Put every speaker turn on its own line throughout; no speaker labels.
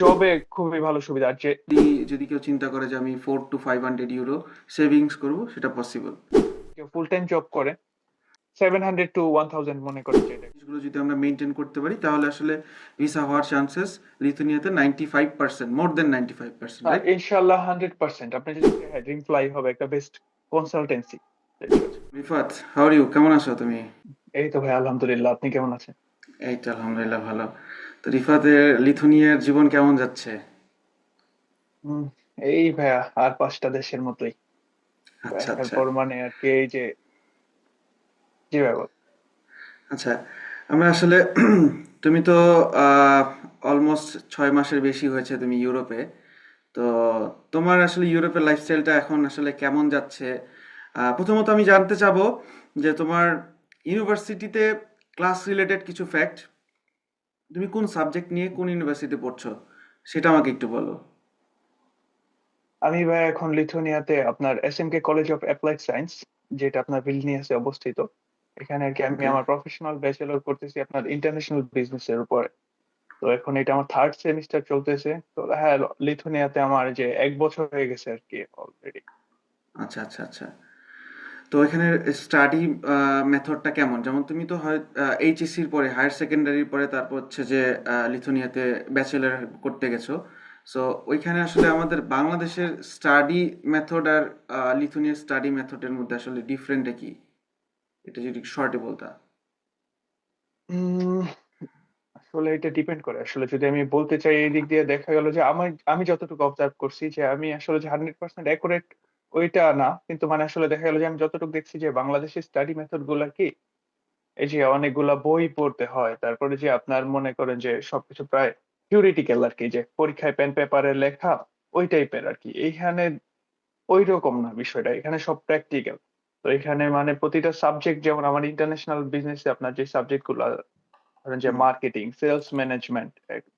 জবে খুবই ভালো সুবিধা। আর যে
যদি যদি কেউ চিন্তা করে যে আমি 4 to 500 ইউরো সেভিংস করব, সেটা পসিবল।
কেউ ফুল টাইম জব করে 700 to 1000 মনে করেন যে এটা।
জিনিসগুলো যদি আমরা মেনটেন করতে পারি তাহলে আসলে ভিসা হওয়ার চান্সেস লিথুনিয়াতে 95%, মোর দেন 95%, রাইট?
ইনশাল্লাহ 100%। আপনি যদি ড্রিম ফ্লাই হবে একটা best consultancy.
Rifat, how are you? কেমন আছো তুমি?
এই তো ভাই আলহামদুলিল্লাহ, আপনি কেমন আছেন?
এই তো আলহামদুলিল্লাহ ভালো। তো রিফাতের লিথুনিয়ার জীবন কেমন যাচ্ছে?
হম। এই ভাইয়া আর 5টা দেশের মতোই।
আচ্ছা
একের
আচ্ছা
পর মানে আর কি এই যে, জি ভাই বল।
আচ্ছা। আমরা আসলে তুমি তো অলমোস্ট 6 মাসের বেশি হয়েছে তুমি ইউরোপে। তো তোমার আসলে ইউরোপের লাইফস্টাইলটা এখন আসলে কেমন যাচ্ছে? প্রথমত আমি জানতে চাবো যে তোমার ইউনিভার্সিটিতে ক্লাস রিলেটেড কিছু ফ্যাক্ট, তুমি কোন সাবজেক্ট নিয়ে কোন ইউনিভার্সিটিতে পড়ছো সেটা আমাকে একটু বলো।
আমি ভাই এখন লিথুয়ানিয়াতে আপনার SMK college of applied science, যেটা আপনার ভিলনিয়াসে অবস্থিত। এখানে আর কি আমি
ওকে।
আমার প্রফেশনাল ব্যাচেলর করতেছি আপনার ইন্টারন্যাশনাল বিজনেস এর উপরে। তো এখন এটা আমার থার্ড সেমিস্টার চলতেছে। তো হ্যাঁ, লিথুনিয়াতে আমার যে 1 বছর হয়ে গেছে আর কি অলরেডি।
আচ্ছা আচ্ছা আচ্ছা। তো এখানে স্টাডি মেথডটা কেমন? যেমন তুমি তো হয় এইচএসসির পরে, হায়ার সেকেন্ডারির পরে, তারপর হচ্ছে যে লিথুনিয়াতে ব্যাচেলর করতে গেছো। সো ওইখানে আসলে আমাদের বাংলাদেশের স্টাডি মেথড আর লিথুনিয়ার স্টাডি মেথডের মধ্যে আসলে ডিফারেন্টটা কি? এটা যদি শর্টে বলতা।
উম আসলে এটা ডিপেন্ড করে। আসলে যদি আমি বলতে চাই এই দিক দিয়ে দেখা গেল যে আমি যতটুকু অবজার্ভ করছি যে আমি আসলে যে 100% অ্যাকুরেট ওইটা না, কিন্তু মানে আসলে দেখা গেল যে আমি যতটুকু দেখছি যে বাংলাদেশের স্টাডি মেথড গুলা কি, এই যে অনেকগুলা বই পড়তে হয়, তারপরে যে আপনার মনে করেন যে সবকিছু প্রায় থিওরিটিক্যাল আর কি, যে পরীক্ষায় পেন পেপারে লেখা ওই টাইপের আর কি। এইখানে ওই রকম না বিষয়টা, এখানে সব প্র্যাকটিক্যাল। তো এখানে মানে প্রতিটা সাবজেক্ট, যেমন আমার ইন্টারন্যাশনাল বিজনেসে আপনার যে সাবজেক্ট গুলো ধরেন যে
হুম
মার্কেটিং, সেলস ম্যানেজমেন্ট,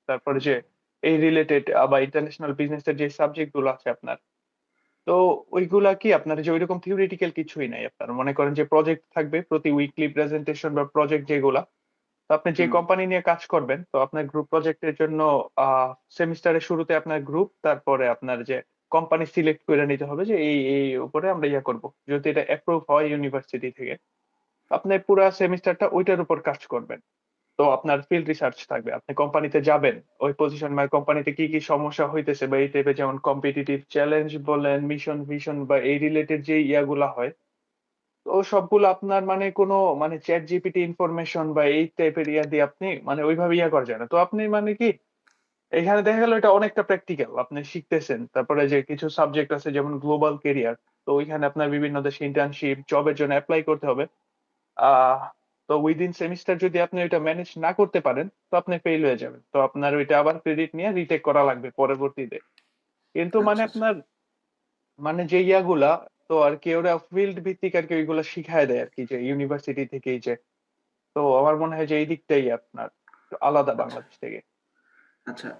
তারপরে যে এই রিলেটেড বা ইন্টারন্যাশনাল বিজনেসের যে সাবজেক্ট গুলো আছে আপনার, তো ওইগুলা কি আপনার যে ওইরকম থিওরিটিক্যাল কিছুই নাই। আপনার মনে করেন যে প্রজেক্ট থাকবে প্রতি উইকলি প্রেজেন্টেশন বা প্রজেক্ট যেগুলা। তো আপনি যে
হুম।
কোম্পানি নিয়ে কাজ করবেন, তো আপনার গ্রুপ প্রজেক্টের জন্য সেমিস্টারের শুরুতে আপনার গ্রুপ, তারপরে আপনার যে কোম্পানি সিলেক্ট করে নিতে হবে যে এই এই উপরে আমরা ইয়া করব। যদি এটা অ্যাপ্রুভ হয় ইউনিভার্সিটি থেকে, আপনি পুরো সেমিস্টারটা ওইটার উপর কাজ করবেন। তো আপনার ফিল্ড রিসার্চ থাকবে, আপনি কোম্পানিতে যাবেন, ওই পজিশন মানে কোম্পানিতে কি কি সমস্যা হইতেছে বা এই টাইপের, যেমন কম্পিটিটিভ চ্যালেঞ্জ বলেন, মিশন ভিশন বা এই রিলেটেড যে ইয়াগুলা হয়, তো সবগুলো আপনার মানে কোনো মানে চ্যাট জিপিটি ইনফরমেশন বা এই টাইপের ইয়া দিয়ে আপনি মানে ওইভাবে ইয়া করা যায় না। তো আপনি মানে কি এখানে দেখা গেল এটা অনেকটা প্র্যাকটিক্যাল আপনি শিখতেছেন। তারপরে যে কিছু সাবজেক্ট আছে যেমন গ্লোবাল কেরিয়ার, তো ওইখানে আপনার বিভিন্ন দেশে ইন্টার্নশিপ জবের জন্য অ্যাপ্লাই করতে হবে। আহ তো উইদিন সেমিস্টার যদি আপনি ওইটা ম্যানেজ না করতে পারেন, তো আপনি ফেল হয়ে যাবেন, তো আপনার ওইটা আবার ক্রেডিট নিয়ে রিটেক করা লাগবে পরবর্তীতে। কিন্তু মানে
আচ্ছা আচ্ছা।
আপনার মানে যে ইয়াগুলা, তো আর কি ওরা ফিল্ড ভিত্তিক আর কি ওইগুলা শিখায় দেয় আর কি, যে ইউনিভার্সিটি থেকেই যে। তো আমার মনে হয় যে এই দিকটাই আপনার একটু আলাদা
আচ্ছা
বাংলাদেশ থেকে।
আচ্ছা।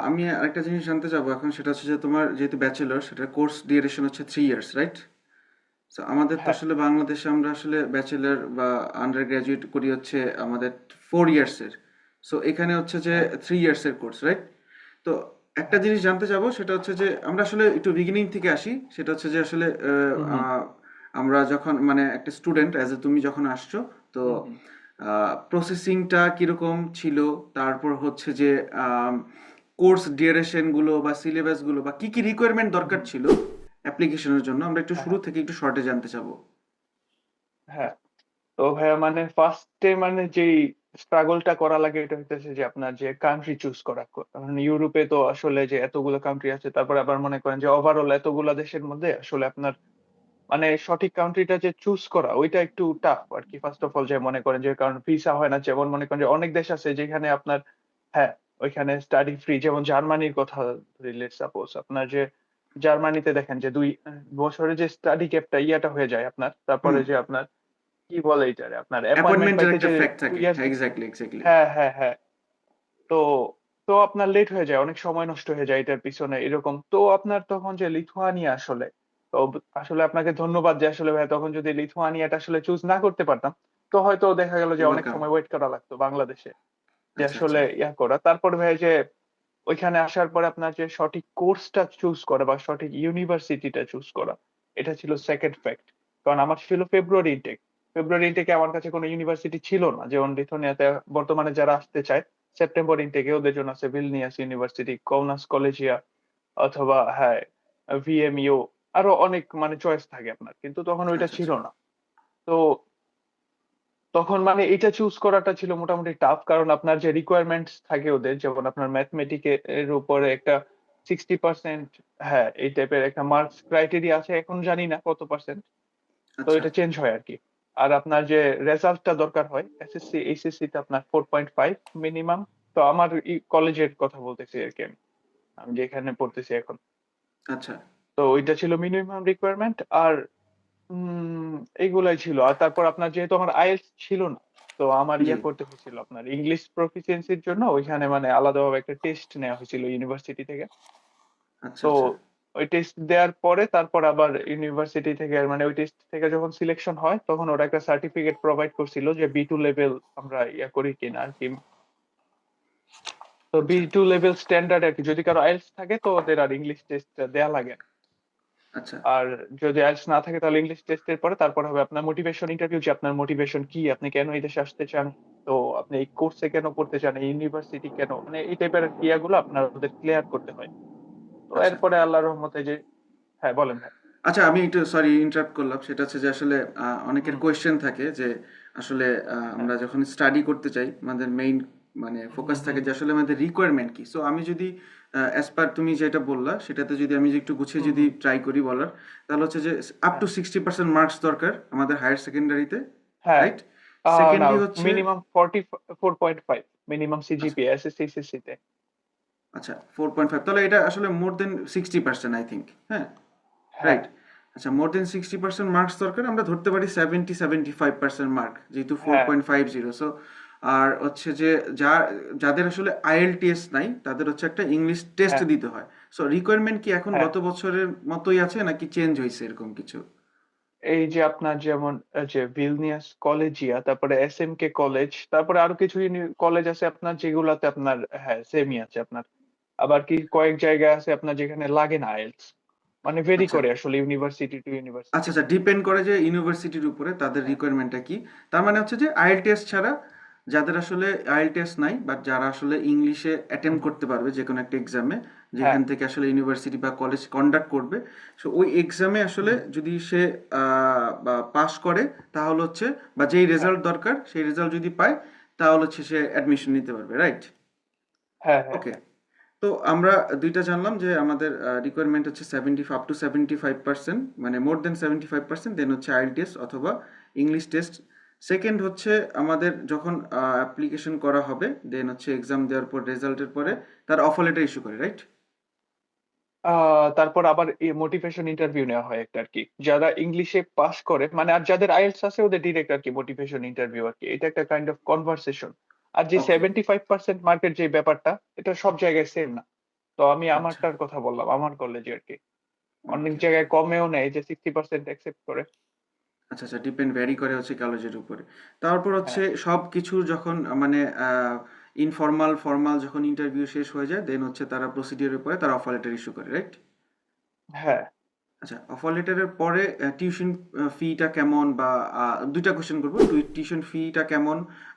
আমি আরেকটা জিনিস জানতে চাবো এখন, সেটা হচ্ছে যে তোমার যেহেতু ব্যাচেলর, সেটার কোর্স ডিউরেশন হচ্ছে 3 ইয়ার্স, রাইট? সো আমাদের তো
হ্যাঁ।
আসলে বাংলাদেশে আমরা আসলে ব্যাচেলর বা আন্ডার গ্রাজুয়েট করি হচ্ছে আমাদের 4 ইয়ার্সের। সো এখানে হচ্ছে যে
হ্যাঁ।
3 ইয়ার্সের কোর্স, রাইট? তো একটা
হ্যাঁ।
জিনিস জানতে চাবো, সেটা হচ্ছে যে আমরা আসলে একটু বিগিনিং থেকে আসি। সেটা হচ্ছে যে আসলে
হুম হুম
আমরা যখন মানে একটা স্টুডেন্ট অ্যাজ এ তুমি যখন আসছো, তো
হুম হুম
প্রসেসিংটা কিরকম ছিল, তারপর হচ্ছে যে কোর্স ডিউরেশনগুলো বা সিলেবাসগুলো বা কি কি রিকোয়ারমেন্ট
হুম
দরকার
হুম।
ছিল অ্যাপ্লিকেশনের জন্য, আমরা একটু
হ্যাঁ
শুরু
হ্যাঁ
থেকে একটু শর্টে জানতে চাবো।
হ্যাঁ। তো ভাইয়া মানে ফার্স্টে মানে যেই স্ট্রাগলটা করা লাগে এটা হইতেছে যে আপনার যে কান্ট্রি চুজ করা। কারণ ইউরোপে তো আসলে যে এতগুলো কান্ট্রি আছে, তারপরে আবার মনে করেন যে ওভারঅল এতগুলা দেশের মধ্যে আসলে আপনার মানে সঠিক কান্ট্রিটা যে চুজ করা ওইটা একটু টাফ আর কি। ফার্স্ট অফ অল যে মনে করেন যে কারণ ভিসা হয় না, যেমন মনে করেন যে অনেক দেশ আছে যেখানে আপনার, হ্যাঁ, ওইখানে স্টাডি ফ্রি, যেমন জার্মানির কথা ধরি, সাপোজ আপনার যে জার্মানিতে দেখেন যে 2 বছরের যে স্টাডি ক্যাপটা ইয়াটা হয়ে যায় আপনার,
হুম।
তারপরে যে আপনার কি বলে এটারে আপনার অ্যাপয়েন্টমেন্ট
অ্যাপয়েন্টমেন্টের
পাইতে
একটা
যে
ফ্যাক্ট
টু
থাকে,
ইয়ার্স
হ্যাঁ, এক্স্যাক্টলি এক্স্যাক্টলি।
হ্যাঁ হ্যাঁ হ্যাঁ। তো তো আপনার লেট হয়ে যায়, অনেক সময় নষ্ট হয়ে যায় এটার পিছনে এরকম। তো আপনার তখন যে লিথুয়ানিয়া আসলে, তো আসলে আপনাকে ধন্যবাদ যে আসলে ভাই তখন যদি লিথুয়ানিয়াটা আসলে চুজ না করতে পারতাম, তো হয়তো দেখা গেল যে অনেক
ওয়েলকাম।
সময় ওয়েট করা লাগতো বাংলাদেশে যে
আচ্ছা আচ্ছা।
আসলে ইয়া করা। তারপরে ভাই যে ওইখানে আসার পরে আপনার যে সঠিক কোর্সটা চুজ করা বা সঠিক ইউনিভার্সিটিটা চুজ করা, এটা ছিল সেকেন্ড ফ্যাক্ট। কারণ আমার ছিল ফেব্রুয়ারি ইনটেক। ফেব্রুয়ারি ইনটেকে আমার কাছে কোনো ইউনিভার্সিটি ছিল না, যেমন লিথুয়ানিয়াতে বর্তমানে যারা আসতে চায় সেপ্টেম্বর ইনটেকে ওদের জন্য আছে ভিলনিয়াস ইউনিভার্সিটি, কৌনাস কলেজিয়া, অথবা হ্যাঁ ভিএমইউ, আরো অনেক মানে চয়েস থাকে আপনার, কিন্তু তখন ওইটা
আচ্ছা
ছিল
আচ্ছা।
না। তো তখন মানে এটা চুজ করাটা ছিল মোটামুটি টাফ, কারণ আপনার যে রিকোয়ারমেন্টস থাকে ওদের, যেমন আপনার ম্যাথমেটিকের উপরে একটা 60%, হ্যাঁ এই টাইপের একটা মার্কস ক্রাইটেরিয়া আছে, এখন জানি না কত পার্সেন্ট। তো
আচ্ছা
এটা চেঞ্জ হয় আর কি। আর আপনার যে রেজাল্টটা দরকার হয় এসএসসি এইচএসসি তে আপনার 4.5 মিনিমাম। তো আমার কলেজের কথা বলতেছি আর কি, আমি আমি যেখানে পড়তেছি এখন।
আচ্ছা।
তো ওইটা ছিল মিনিমাম রিকোয়ারমেন্ট। আর এইগুলাই ছিল। আর তারপর আপনার যেহেতু আমার আইএলটিএস ছিল না, তো আমার
জি।
ইয়া করতে হয়েছিল আপনার ইংলিশ প্রফিসিয়েন্সির জন্য ওইখানে মানে আলাদাভাবে একটা টেস্ট নেওয়া হয়েছিল ইউনিভার্সিটি থেকে।
আচ্ছা
তো
আচ্ছা।
ওই টেস্ট দেওয়ার পরে তারপর আবার ইউনিভার্সিটি থেকে মানে ওই টেস্ট থেকে যখন সিলেকশন হয় তখন ওরা একটা সার্টিফিকেট প্রোভাইড করছিল যে বি2 লেভেল আমরা ইয়া করি কিনা আর কি। তো
আচ্ছা
বি2 লেভেল স্ট্যান্ডার্ড আর কি, যদি কারো আইএলটিএস থাকে তো ওদের আর ইংলিশ টেস্ট দেয়া লাগে না।
আচ্ছা।
আর যদি আইএলটিএস না থাকে তাহলে ইংলিশ টেস্টের পরে তারপর হবে আপনার মোটিভেশন ইন্টারভিউ, যে আপনার মোটিভেশন কি, আপনি কেন এই দেশে আসতে চান, তো আপনি এই কোর্সে কেন পড়তে চান, এই ইউনিভার্সিটি কেন, মানে এই টাইপের ক্রিয়াগুলো আপনার ওদের ক্লিয়ার করতে হয়। তো
আচ্ছা
এরপরে আল্লাহর রহমতে যে, হ্যাঁ বলেন ভাই।
আচ্ছা, আমি একটু সরি ইন্টারাপ্ট করলাম। সেটা হচ্ছে যে আসলে অনেকের
হুম।
কোয়েশ্চেন থাকে যে আসলে
হ্যাঁ।
আমরা যখন স্টাডি করতে চাই আমাদের মেইন মানে
হুম
ফোকাস থাকে
হুম
যে আসলে আমাদের রিকোয়ারমেন্ট কি। সো আমি যদি অ্যাজ পার তুমি যেটা বললা সেটাতে যদি আমি যে একটু গুছিয়ে
হুম
যদি
হুম,
ট্রাই করি বলার, তাহলে হচ্ছে যে আপ
হ্যাঁ
টু 60% মার্কস দরকার আমাদের হায়ার সেকেন্ডারিতে,
হ্যাঁ।
রাইট?
না,
সেকেন্ডলি হচ্ছে
মিনিমাম 4.5 মিনিমাম
আচ্ছা
সিজিপিএ এসএসসি এসএসসি তে।
আচ্ছা 4.5, তাহলে এটা আসলে মোর দেন 60% আই থিঙ্ক, হ্যাঁ?
হ্যাঁ
রাইট। আচ্ছা, মোর দেন 60% মার্কস দরকার, আমরা ধরতে পারি 75% মার্ক, যেহেতু ফোর
হ্যাঁ
পয়েন্ট ফাইভ জিরো সো আর হচ্ছে যে যাদের আসলে আইএলটিএস নাই তাদের হচ্ছে একটা ইংলিশ টেস্ট
হ্যাঁ
দিতে হয়। সো রিকোয়ারমেন্ট কি এখন
হ্যাঁ।
গত বছরের মতোই আছে নাকি চেঞ্জ হয়েছে এরকম কিছু?
এই যে আপনার যেমন যে ভিলনিয়াস কলেজিয়া, তারপরে এসএমকে কলেজ, তারপরে আরো কিছু কলেজ আছে আপনার যেগুলাতে আপনার হ্যাঁ সেমই আছে আপনার। আবার কি কয়েক জায়গায় আছে আপনার যেখানে লাগে না আইএলটিএস, মানে ভেরি
আচ্ছা
করে আসলে ইউনিভার্সিটি টু
আচ্ছা
ইউনিভার্সিটি।
আচ্ছা, ডিপেন্ড করে যে ইউনিভার্সিটির উপরে তাদের
হ্যাঁ
রিকোয়ারমেন্টটা কি। তার মানে হচ্ছে যে আইএলটিএস ছাড়া যাদের আসলে আইএলটিএস নাই বাট যারা আসলে ইংলিশে অ্যাটেম্প
হুম,
করতে পারবে যে কোনো একটা এক্সামে,
হ্যাঁ
যেখান থেকে আসলে ইউনিভার্সিটি বা কলেজ কন্ডাক্ট করবে, সো ওই এক্সামে আসলে
হুম,
যদি সে বা পাস করে তাহলে হচ্ছে, বা যেই
হ্যাঁ
রেজাল্ট দরকার সেই রেজাল্ট যদি পায় তাহলে হচ্ছে সে অ্যাডমিশন নিতে পারবে, রাইট?
হ্যাঁ হ্যাঁ
ওকে।
হ্যাঁ
তো আমরা দুইটা জানলাম যে আমাদের রিকোয়ারমেন্ট হচ্ছে 75% মানে মোর দেন 75%, দেন হচ্ছে আইএলটিএস অথবা ইংলিশ টেস্ট। সেকেন্ড হচ্ছে আমাদের যখন অ্যাপ্লিকেশন করা হবে, দেন হচ্ছে এক্সাম দেওয়ার পর রেজাল্টের পরে
হ্যাঁ।
তার অফার লেটার ইস্যু করে, রাইট?
তারপর আবার মোটিভেশন ইন্টারভিউ নেওয়া হয় একটা আর কি, যারা ইংলিশে পাস করে মানে, আর যাদের আইএলটিএস আছে ওদের ডিরেক্ট আর কি মোটিভেশন ইন্টারভিউ আর কি, এটা একটা কাইন্ড অফ কনভারসেশন। আর যে
ওকে।
75% মার্কের যে ব্যাপারটা, এটা সব জায়গায় সেম না। তো আমি
আচ্ছা।
আমারটার কথা বললাম, আমার কলেজে আর কি অনেক
ওকে ওকে।
জায়গায় কমেও নেয়, যে 60% অ্যাকসেপ্ট করে।
আচ্ছা আচ্ছা, ডিপেন্ড ভ্যারি করে হচ্ছে কলেজের উপরে। তারপর হচ্ছে
হ্যাঁ
সব কিছু যখন মানে ইনফর্মাল ফর্মাল যখন ইন্টারভিউ শেষ হয়ে যায়, দেন হচ্ছে তারা প্রসিডিওরের পরে তারা অফার লেটার ইস্যু করে, রাইট?
হ্যাঁ।
আচ্ছা, অফার লেটারের পরে টিউশন ফিটা কেমন, বা দুইটা কোশ্চেন করবো, টিউশন ফিটা কেমন,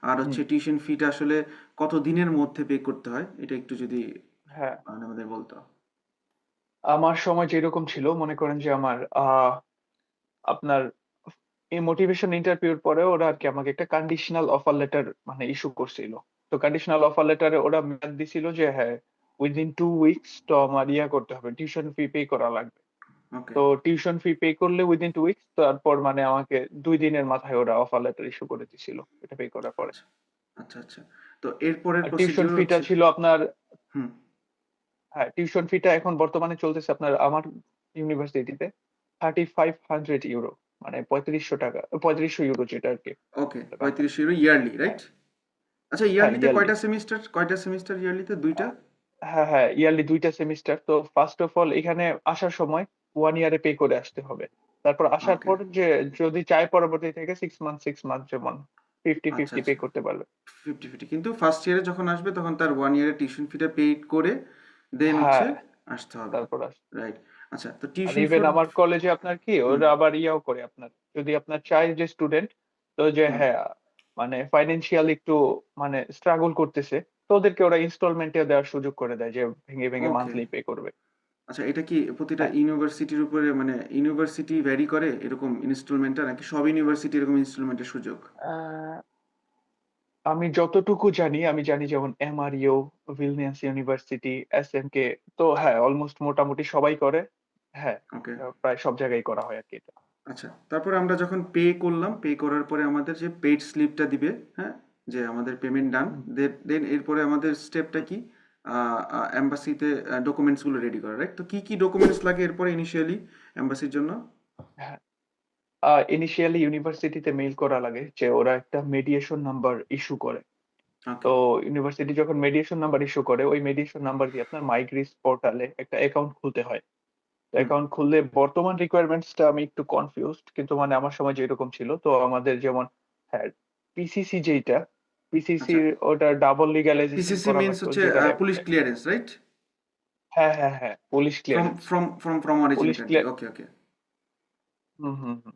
আর
হুম,
হচ্ছে টিউশন ফিটা আসলে কত দিনের মধ্যে পে করতে হয়, এটা একটু যদি
হ্যাঁ।
মানে আমাদের বলতো।
আমার সময় যেরকম ছিল মনে করেন যে আমার আপনার এই মোটিভেশন ইন্টারভিউর পরে ওরা আর কি আমাকে একটা কন্ডিশনাল অফার লেটার মানে ইস্যু করছিল। তো কন্ডিশনাল অফার লেটারে ওরা মেয়াদ দিছিল যে হ্যাঁ উইদিন 2 উইকস তো আমার ইয়া করতে হবে, টিউশন ফি পে করা লাগবে।
ওকে।
তো টিউশন ফি পে করলে উইদিন 2 উইকস, তারপর মানে আমাকে 2 দিনের মাথায় ওরা অফার লেটার ইস্যু করে দিছিল এটা পে করার পরে।
আচ্ছা আচ্ছা আচ্ছা। তো এরপরের
আর টিউশন
প্রসিডিওর
ফিটা
হচ্ছে।
ছিল আপনার,
হুম।
হ্যাঁ টিউশন ফিটা এখন বর্তমানে চলতেছে আপনার আমার ইউনিভার্সিটিতে 3500 ইউরো, মানে 3500 টাকা, 3500 ইউরো যেটা আর কি
ওকে,
বাংলা।
35 ইউরো ইয়ারলি,
হ্যাঁ
রাইট? আচ্ছা,
হ্যাঁ
ইয়ারলিতে
ইয়ারলি।
কয়টা সেমিস্টার ইয়ারলিতে? দুইটা?
হ্যাঁ হ্যাঁ ইয়ারলি 2টা সেমিস্টার। তো ফার্স্ট অফ অল এখানে আসার সময় 1 ইয়ারে পে করে আসতে হবে। তারপর আসার
ওকে।
পর যে যদি চায় পরবর্তী থেকে 6 মান্থ যেমন ফিফটি
আচ্ছা
ফিফটি পে
আচ্ছা।
করতে পারবে।
50-50, কিন্তু ফার্স্ট ইয়ারে যখন আসবে তখন তার 1 ইয়ারের টিউশন ফিটা পেইড করে দেন হচ্ছে
হ্যাঁ,
আসতে হবে।
তারপর
রাইট। আচ্ছা, তো
আর
টিউশন
ইভেন
ফর
আমার কলেজে আপনার কি
হুম,
ওরা আবার ইয়াও করে আপনার যদি আপনার চাই যে স্টুডেন্ট তো যে
হুম,
হ্যাঁ মানে ফাইন্যান্সিয়াল একটু মানে স্ট্রাগল করতেছে তো ওদেরকে ওরা ইনস্টলমেন্টে দেওয়ার সুযোগ করে দেয় যে ভেঙে ভেঙে
ওকে।
মান্থলি পে করবে।
আচ্ছা, এটা কি প্রতিটা
হ্যাঁ,
ইউনিভার্সিটির উপরে মানে ইউনিভার্সিটি ভ্যারি করে এরকম ইনস্টলমেন্টটা নাকি সব ইউনিভার্সিটি এরকম ইনস্টলমেন্টের সুযোগ?
আহ, আমি যতটুকু জানি আমি জানি যেমন এমআরইউ, ভিলনিয়াস ইউনিভার্সিটি, এসএমকে তো হ্যাঁ অলমোস্ট মোটামুটি সবাই করে। হ্যাঁ,
ওকে।
প্রায় সব জায়গায় করা হয় আরকি এটা।
আচ্ছা, তারপরে আমরা যখন পে করলাম, পে করার পরে আমাদের যে পেইড স্লিপটা দিবে, হ্যাঁ? যে আমাদের পেমেন্ট ডান।
হুম,
দেন এরপরে আমাদের স্টেপটা
হুম,
কি? এম্বাসিতে ডকুমেন্টস গুলো রেডি করা, রাইট? তো কি কি ডকুমেন্টস লাগে এরপরে ইনিশিয়ালি এম্বাসির জন্য?
হ্যাঁ। ইনিশিয়ালি ইউনিভার্সিটিতে মেইল করা লাগে যে ওরা একটা মেডিয়েশন নাম্বার ইস্যু করে।
ওকে।
তো ইউনিভার্সিটি যখন মেডিয়েশন নাম্বার ইস্যু করে ওই মেডিয়েশন নাম্বার দিয়ে আপনার মাইগ্রিস পোর্টালে একটা অ্যাকাউন্ট খুলতে হয়।
হুম,
অ্যাকাউন্ট খুললে বর্তমান রিকোয়ারমেন্টস টা আমি একটু কনফিউজড কিন্তু মানে আমার সময় যেরকম ছিল তো আমাদের যেমন হ্যাঁ পিসিসি যেইটা পিসিসি
আচ্ছা।
ওটা ডাবল লিগ্যালাইজেশন
পিসিসি
করা
মিনস
লাগতো
হচ্ছে
যেটার
পুলিশ ক্লিয়ারেন্স, রাইট?
হ্যাঁ হ্যাঁ হ্যাঁ police
from
clearance
from from from origin
police
country.
Clear
okay, okay,
হুম হুম হুম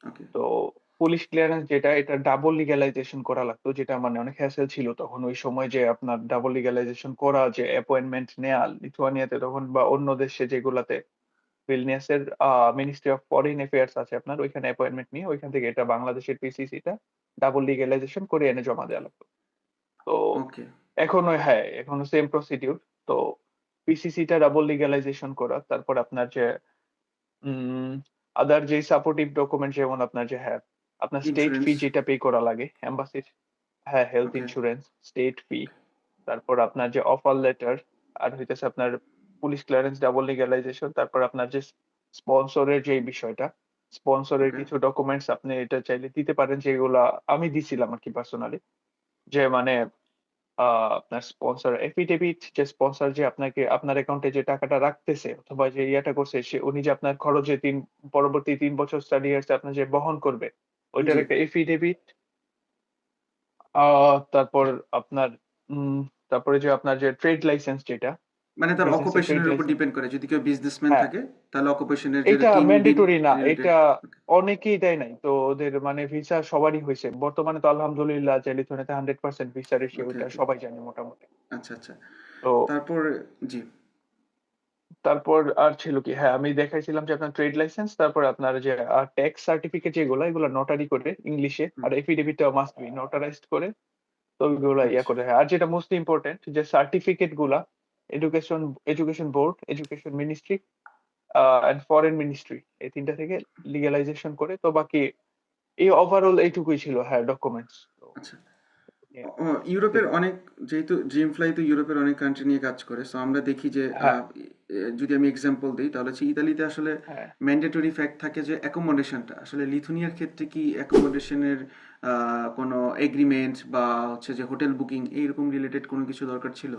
ওকে।
তো পুলিশ ক্লিয়ারেন্স যেটা এটা ডাবল লিগ্যালাইজেশন করা লাগতো যেটা মানে অনেক হ্যাসেল ছিল তখন ওই সময় যে আপনার ডাবল লিগ্যালাইজেশন করা যে অ্যাপয়েন্টমেন্ট নেয়া লিথুয়ানিয়াতে তখন বা অন্য দেশে যেগুলাতে ভিলনিয়াসের মিনিস্ট্রি অফ ফরেন অ্যাফেয়ার্স আছে আপনার ওইখানে অ্যাপয়েন্টমেন্ট নিয়ে ওইখান থেকে এটা বাংলাদেশের পিসিসি টা ডাবল লিগ্যালাইজেশন করে এনে জমা দেওয়া লাগতো। তো
ওকে।
এখনো হ্যাঁ এখনো সেম প্রসিডিউর। তো পিসিসি টা ডাবল লিগ্যালাইজেশন করা তারপর আপনার যে উম আদার যে সাপোর্টিভ ডকুমেন্ট যেমন আপনার যে হ্যাঁ আপনার স্টেট ফি
ইন্স্যুরেন্স।
যেটা পে করা লাগে এম্বাসির হ্যাঁ হেলথ
ওকে,
ইন্স্যুরেন্স স্টেট ফি তারপর আপনার যে অফার লেটার আর হইতেছে আপনার পুলিশ ক্লিয়ারেন্স ডাবল লিগ্যালাইজেশন তারপর আপনার যে স্পন্সরের যে বিষয়টা স্পন্সরের
ওকে।
কিছু ডকুমেন্টস আপনি এটা চাইলে দিতে পারেন যেগুলা আমি দিছিলাম আর কি পার্সোনালি যে মানে আপনার স্পন্সর এফিডেভিট যে স্পন্সর যে আপনাকে আপনার অ্যাকাউন্টে যে টাকাটা রাখতেছে অথবা যে ইয়াটা করছে সে উনি যে আপনার খরচে পরবর্তী ৩ বছর স্টাডি ইয়ার্স আপনার যে বহন করবে ওইটার
জি।
একটা এফিডেভিট তারপর আপনার উম তারপরে যে আপনার যে ট্রেড লাইসেন্স যেটা
মানে তার
বিজনেসের ট্রেড
অকুপেশনের উপর
লাইসেন্স
ডিপেন্ড করে। যদি কেউ বিজনেসম্যান
হ্যাঁ
থাকে, তাহলে অকুপেশনের যেটা
এটা
টিন বিল
ম্যান্ডেটরি না
রিলেটেড।
এটা অনেকেই দেয় নাই তো ওদের মানে ভিসা সবারই হয়েছে বর্তমানে তো আলহামদুলিল্লাহ যে লিথুয়ানিয়াতে 100% ভিসা রেশিও
ওকে,
ওইটা
ওকে।
সবাই জানে মোটামুটি।
আচ্ছা, আচ্ছা।
তো
তারপর জি,
তারপর আর ছিল কি? হ্যাঁ, আমি দেখাইছিলাম যে আপনার ট্রেড লাইসেন্স, তারপর আপনার যে ট্যাক্স সার্টিফিকেট যেগুলা, এগুলা নোটারি করে ইংলিশে।
হুম,
আর এফিডেভিটটাও মাস্ট বি নোটারাইজড করে। তো ওইগুলা ইয়া
আচ্ছা,
করে। হ্যাঁ, আর যেটা মোস্ট ইম্পোর্টেন্ট যে সার্টিফিকেট গুলা education education board, education ministry and foreign ministry এই ৩ টা থেকে লিগ্যালাইজেশন করে। তো বাকি এই ওভারঅল এইটুকুই ছিল হ্যাঁ, ডকুমেন্টস। তো
আচ্ছা।
নিয়ে
ইউরোপের
ছিল।
অনেক, যেহেতু ড্রিম ফ্লাই তো ইউরোপের অনেক কান্ট্রি নিয়ে কাজ করে, সো আমরা দেখি যে
হ্যাঁ,
যদি আমি এক্সাম্পল দিই তাহলে হচ্ছে ইতালিতে আসলে
হ্যাঁ।
ম্যান্ডেটরি ফ্যাক্ট থাকে যে অ্যাকোমোডেশনটা আসলে লিথুনিয়ার ক্ষেত্রে কি অ্যাকোমোডেশনের কোনো এগ্রিমেন্ট বা হচ্ছে যে হোটেল বুকিং এইরকম রিলেটেড কোনো কিছু দরকার ছিল?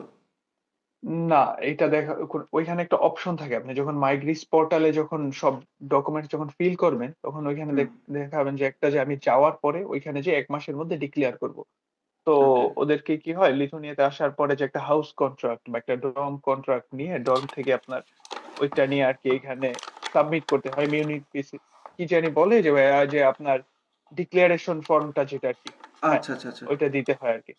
না, এটা দেখা ওইখানে একটা অপশন থাকে। আপনি যখন মাইগ্রিস পোর্টালে যখন সব ডকুমেন্টস যখন ফিল করবেন, তখন ওইখানে
হুম,
দেখাবেন যে একটা যে আমি যাওয়ার পরে ওইখানে যে ১ মাসের মধ্যে ডিক্লেয়ার করব। তো
ওকে,
ওদেরকে কি হয় লিথুয়ানিয়াতে আসার পরে যে একটা হাউস কন্ট্রাক্ট বা একটা ডর্ম কন্ট্রাক্ট নিয়ে ডর্ম থেকে আপনার ওইটা নিয়ে আরকি এখানে সাবমিট করতে হয়। কি জানি বলে যে যে আপনার ডিক্লারেশন ফর্মটা যেটা আরকি। হ্যাঁ,
আচ্ছা, আচ্ছা, আচ্ছা।
ওইটা দিতে হয় আরকি।